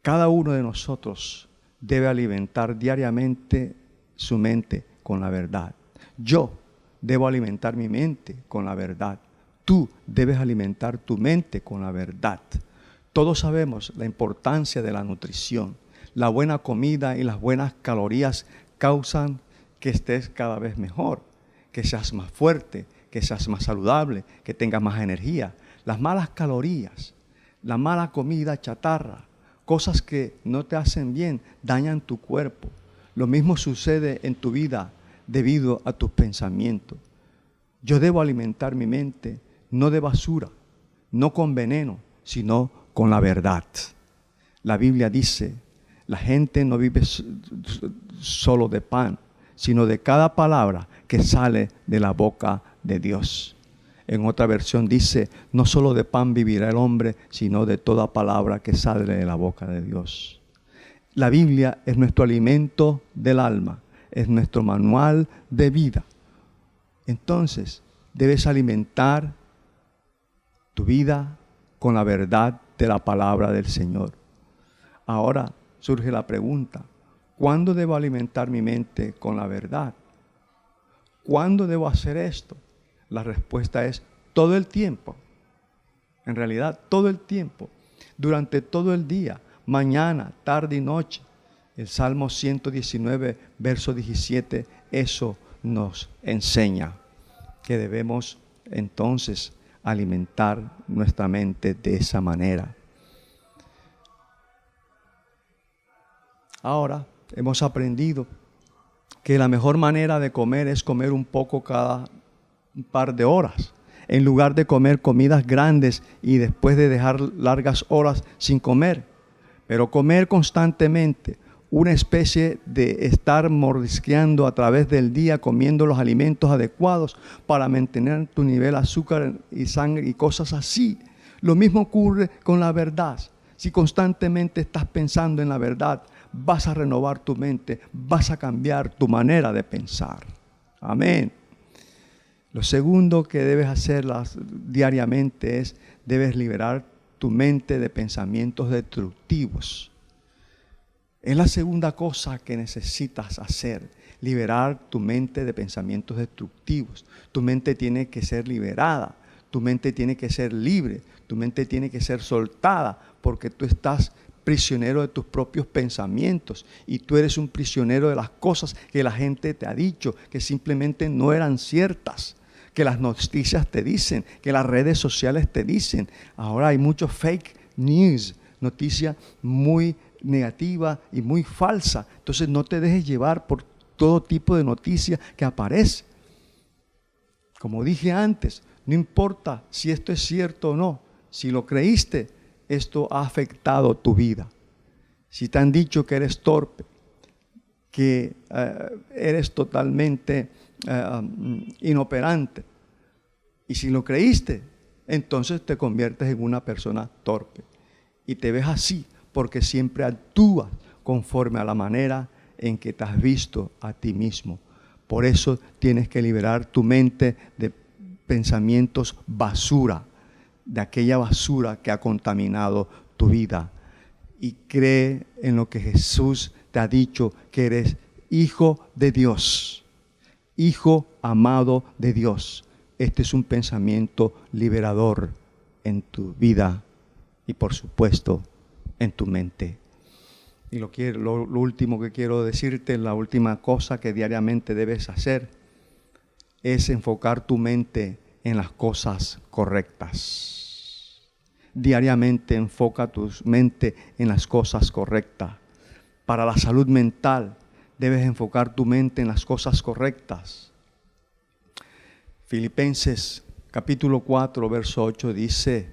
Cada uno de nosotros debe alimentar diariamente su mente con la verdad. Yo debo alimentar mi mente con la verdad. Tú debes alimentar tu mente con la verdad. Todos sabemos la importancia de la nutrición. La buena comida y las buenas calorías causan que estés cada vez mejor, que seas más fuerte, que seas más saludable, que tengas más energía. Las malas calorías, la mala comida chatarra, cosas que no te hacen bien, dañan tu cuerpo. Lo mismo sucede en tu vida debido a tus pensamientos. Yo debo alimentar mi mente no de basura, no con veneno, sino con la verdad. La Biblia dice: la gente no vive solo de pan, sino de cada palabra que sale de la boca de Dios. En otra versión dice: no solo de pan vivirá el hombre, sino de toda palabra que sale de la boca de Dios. La Biblia es nuestro alimento del alma, es nuestro manual de vida. Entonces, debes alimentar tu vida con la verdad de la palabra del Señor. Ahora surge la pregunta: ¿cuándo debo alimentar mi mente con la verdad? ¿Cuándo debo hacer esto? La respuesta es: todo el tiempo. En realidad, todo el tiempo. Durante todo el día, mañana, tarde y noche. El Salmo 119, verso 17, eso nos enseña que debemos entonces alimentar nuestra mente de esa manera. Ahora hemos aprendido que la mejor manera de comer es comer un poco cada un par de horas, en lugar de comer comidas grandes y después de dejar largas horas sin comer. Pero comer constantemente, una especie de estar mordisqueando a través del día, comiendo los alimentos adecuados para mantener tu nivel de azúcar y sangre y cosas así. Lo mismo ocurre con la verdad. Si constantemente estás pensando en la verdad, vas a renovar tu mente, vas a cambiar tu manera de pensar. Amén. Lo segundo que debes hacer diariamente es: debes liberar tu mente de pensamientos destructivos. Es la segunda cosa que necesitas hacer: liberar tu mente de pensamientos destructivos. Tu mente tiene que ser liberada, tu mente tiene que ser libre, tu mente tiene que ser soltada, porque tú estás prisionero de tus propios pensamientos y tú eres un prisionero de las cosas que la gente te ha dicho que simplemente no eran ciertas, que las noticias te dicen, que las redes sociales te dicen. Ahora hay mucho fake news, noticia muy negativa y muy falsa. Entonces no te dejes llevar por todo tipo de noticias que aparece. Como dije antes, no importa si esto es cierto o no, si lo creíste, esto ha afectado tu vida. Si te han dicho que eres torpe, que eres totalmente inoperante, y si lo creíste, entonces te conviertes en una persona torpe. Y te ves así porque siempre actúas conforme a la manera en que te has visto a ti mismo. Por eso tienes que liberar tu mente de pensamientos basura, de aquella basura que ha contaminado tu vida. Y cree en lo que Jesús te ha dicho que eres hijo de Dios, hijo amado de Dios. Este es un pensamiento liberador en tu vida y, por supuesto, en tu mente. Y lo último que quiero decirte, la última cosa que diariamente debes hacer, es enfocar tu mente en las cosas correctas. Diariamente enfoca tu mente en las cosas correctas. Para la salud mental, debes enfocar tu mente en las cosas correctas. Filipenses capítulo 4, verso 8 dice,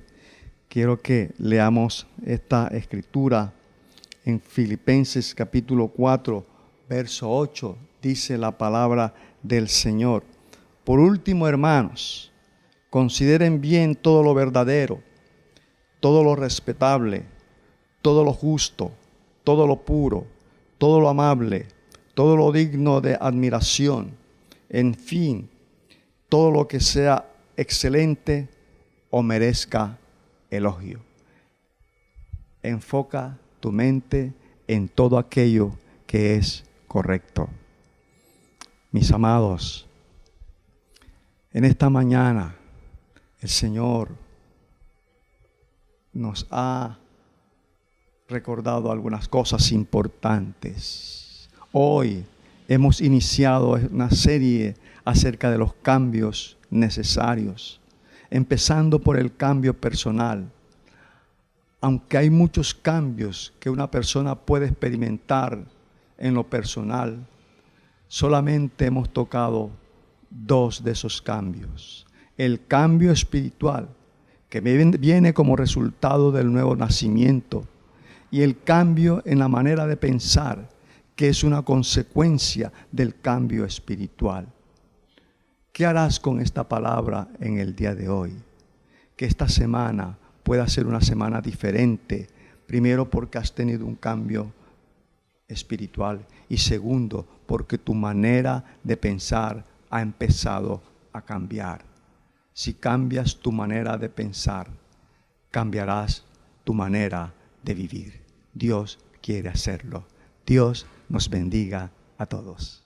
quiero que leamos esta escritura. En Filipenses capítulo 4, verso 8, dice la palabra del Señor. Por último, hermanos, consideren bien todo lo verdadero, todo lo respetable, todo lo justo, todo lo puro, todo lo amable, todo lo digno de admiración, en fin, todo lo que sea excelente o merezca elogio. Enfoca tu mente en todo aquello que es correcto. Mis amados, en esta mañana el Señor nos ha recordado algunas cosas importantes. Hoy hemos iniciado una serie acerca de los cambios necesarios, empezando por el cambio personal. Aunque hay muchos cambios que una persona puede experimentar en lo personal, solamente hemos tocado dos de esos cambios. El cambio espiritual, que viene como resultado del nuevo nacimiento, y el cambio en la manera de pensar, que es una consecuencia del cambio espiritual. ¿Qué harás con esta palabra en el día de hoy? Que esta semana pueda ser una semana diferente. Primero, porque has tenido un cambio espiritual. Y segundo, porque tu manera de pensar ha empezado a cambiar. Si cambias tu manera de pensar, cambiarás tu manera de vivir. Dios quiere hacerlo. Dios nos bendiga a todos.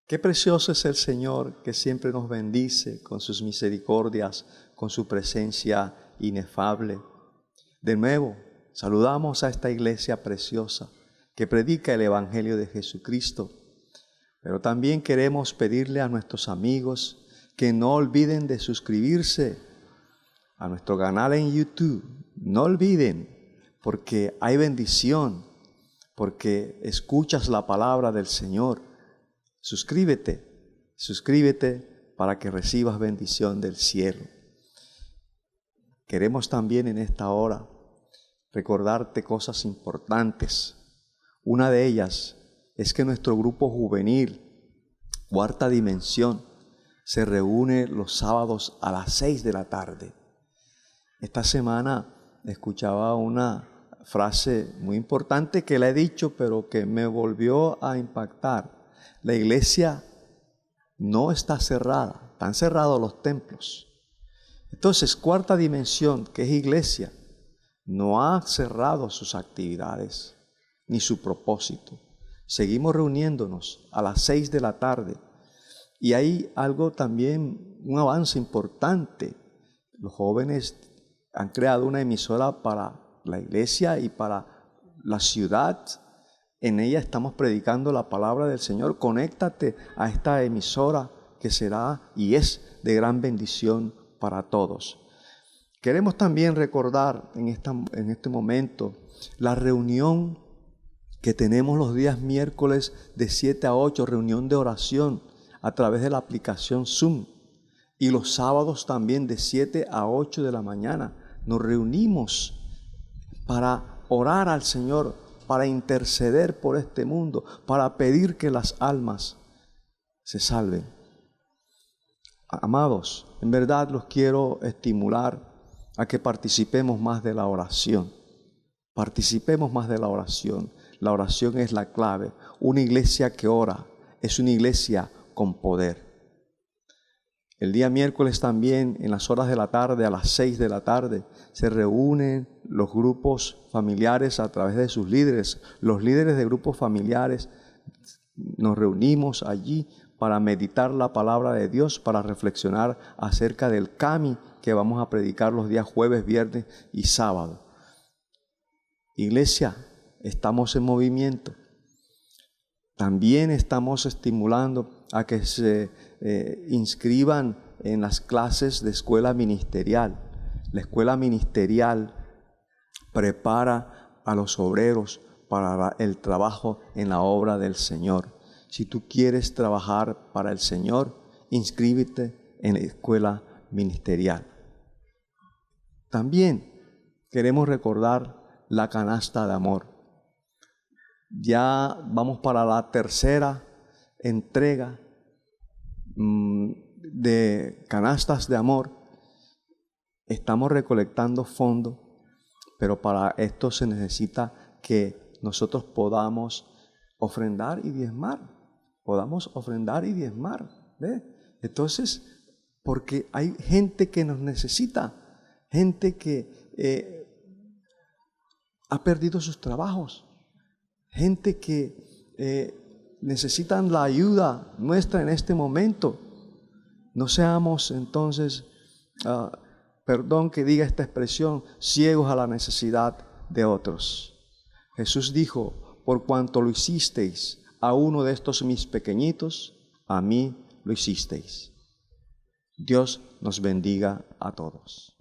Qué precioso es el Señor, que siempre nos bendice con sus misericordias, con su presencia inefable. De nuevo, saludamos a esta iglesia preciosa que predica el Evangelio de Jesucristo. Pero también queremos pedirle a nuestros amigos que no olviden de suscribirse a nuestro canal en YouTube. No olviden, porque hay bendición, porque escuchas la palabra del Señor. Suscríbete para que recibas bendición del cielo. Queremos también en esta hora recordarte cosas importantes. Una de ellas es que nuestro grupo juvenil, Cuarta Dimensión, se reúne los sábados a las 6 de la tarde. Esta semana escuchaba una frase muy importante que la he dicho, pero que me volvió a impactar. La iglesia no está cerrada, están cerrados los templos. Entonces, Cuarta Dimensión, que es iglesia, no ha cerrado sus actividades ni su propósito. Seguimos reuniéndonos a las 6 de la tarde. Y hay algo también, un avance importante. Los jóvenes han creado una emisora para la iglesia y para la ciudad. En ella estamos predicando la palabra del Señor. Conéctate a esta emisora que será y es de gran bendición para todos. Queremos también recordar en este momento la reunión que tenemos los días miércoles de 7 a 8, reunión de oración a través de la aplicación Zoom. Y los sábados también de 7 a 8 de la mañana nos reunimos para orar al Señor, para interceder por este mundo, para pedir que las almas se salven. Amados, en verdad los quiero estimular a que participemos más de la oración. Participemos más de la oración. La oración es la clave. Una iglesia que ora es una iglesia con poder. El día miércoles también, en las horas de la tarde, a las 6 de la tarde, se reúnen los grupos familiares a través de sus líderes. Los líderes de grupos familiares nos reunimos allí para meditar la palabra de Dios, para reflexionar acerca del CAMI que vamos a predicar los días jueves, viernes y sábado. Iglesia, estamos en movimiento. También estamos estimulando a que se inscriban en las clases de escuela ministerial. La escuela ministerial prepara a los obreros para el trabajo en la obra del Señor. Si tú quieres trabajar para el Señor, inscríbete en la escuela ministerial. También queremos recordar la canasta de amor. Ya vamos para la tercera entrega de canastas de amor. Estamos recolectando fondos, pero para esto se necesita que nosotros podamos ofrendar y diezmar. ¿Ve? Entonces, porque hay gente que nos necesita, gente que ha perdido sus trabajos, gente que necesitan la ayuda nuestra en este momento. No seamos entonces, perdón que diga esta expresión, ciegos a la necesidad de otros. Jesús dijo: por cuanto lo hicisteis a uno de estos mis pequeñitos, a mí lo hicisteis. Dios nos bendiga a todos.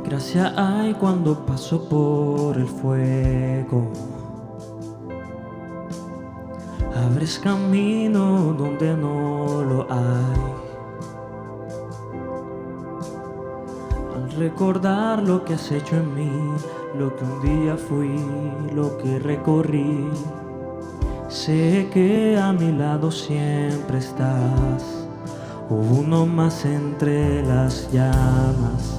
Gracia hay cuando paso por el fuego. Abres camino donde no lo hay. Al recordar lo que has hecho en mí, lo que un día fui, lo que recorrí, sé que a mi lado siempre estás. Uno más entre las llamas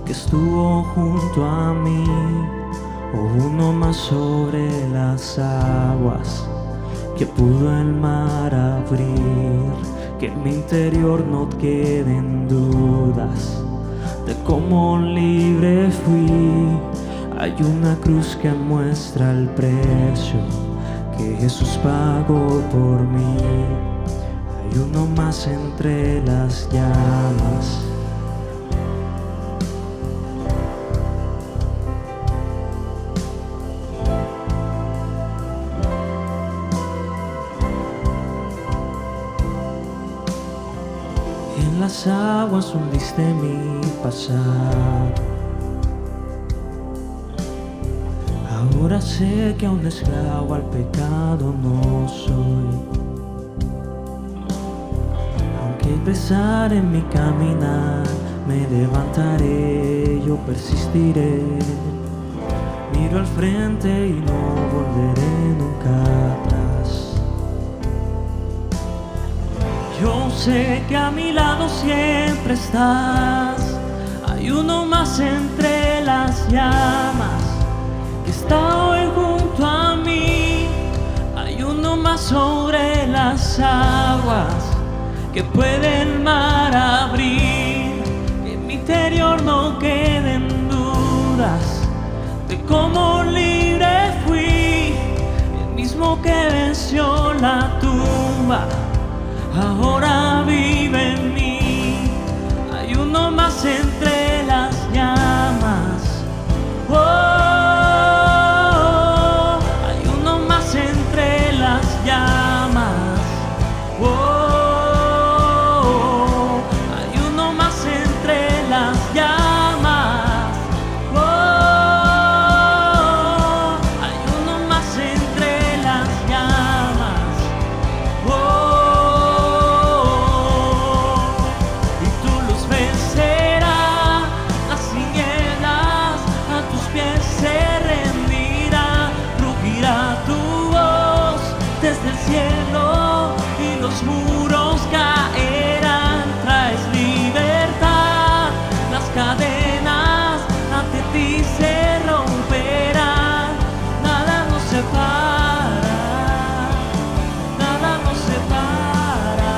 que estuvo junto a mí, uno más sobre las aguas que pudo el mar abrir, que en mi interior no queden dudas de cómo libre fui. Hay una cruz que muestra el precio que Jesús pagó por mí. Hay uno más entre las llamas. En las aguas hundiste mi pasado. Ahora sé que aún esclavo al pecado no soy. Aunque pesar en mi caminar, me levantaré, yo persistiré. Miro al frente y no volveré nunca atrás. Yo sé que a mi lado siempre estás. Hay uno más entre las llamas que está hoy junto a mí. Hay uno más sobre las aguas que puede el mar abrir. Que en mi interior no queden dudas de cómo libre fui. El mismo que venció la tumba ahora vive en mí. Hay uno más entre las llamas. Oh, hay uno más entre las llamas. Oh, hay uno más entre las llamas. Oh, hay uno más entre las llamas. Oh, y tu luz vencerá las tinieblas, a tus pies se rendirá, rugirá tu voz desde el cielo y los muros caerán. Traes libertad, las cadenas ante ti se romperán. Nada nos separa, nada nos separa.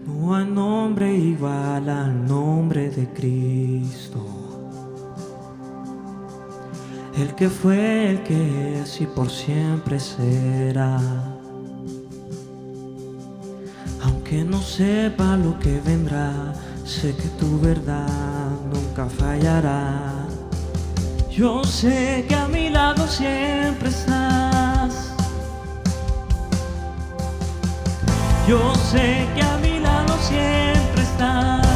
No hay nombre igual al nombre de Cristo, el que fue, el que es y por siempre será. Aunque no sepa lo que vendrá, sé que tu verdad nunca fallará. Yo sé que a mi lado siempre estás. Yo sé que a mi lado siempre estás.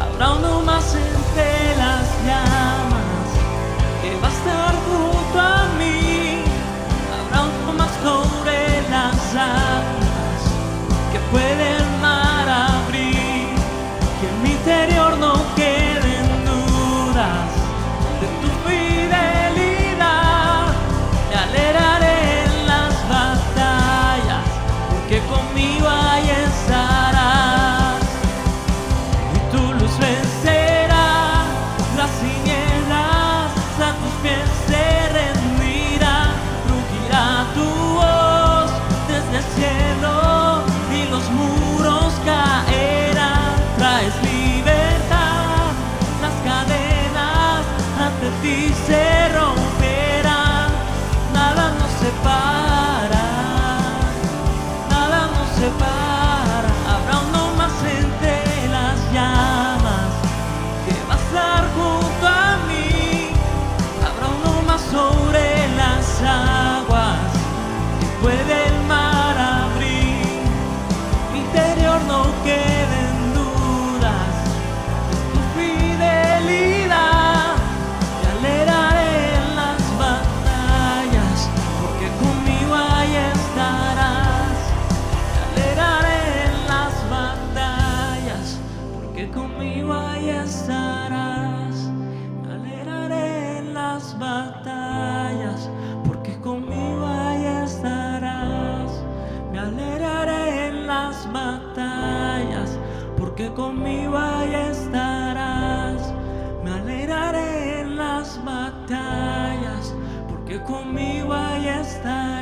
Habrá uno más entre las llamas que va a estar junto a mí. Habrá uno más sobre las aguas que puede el mar abrir. Que en mi interior no queden dudas de tu fidelidad. Me alegraré en las batallas, porque conmigo hay esa que conmigo ahí estarás.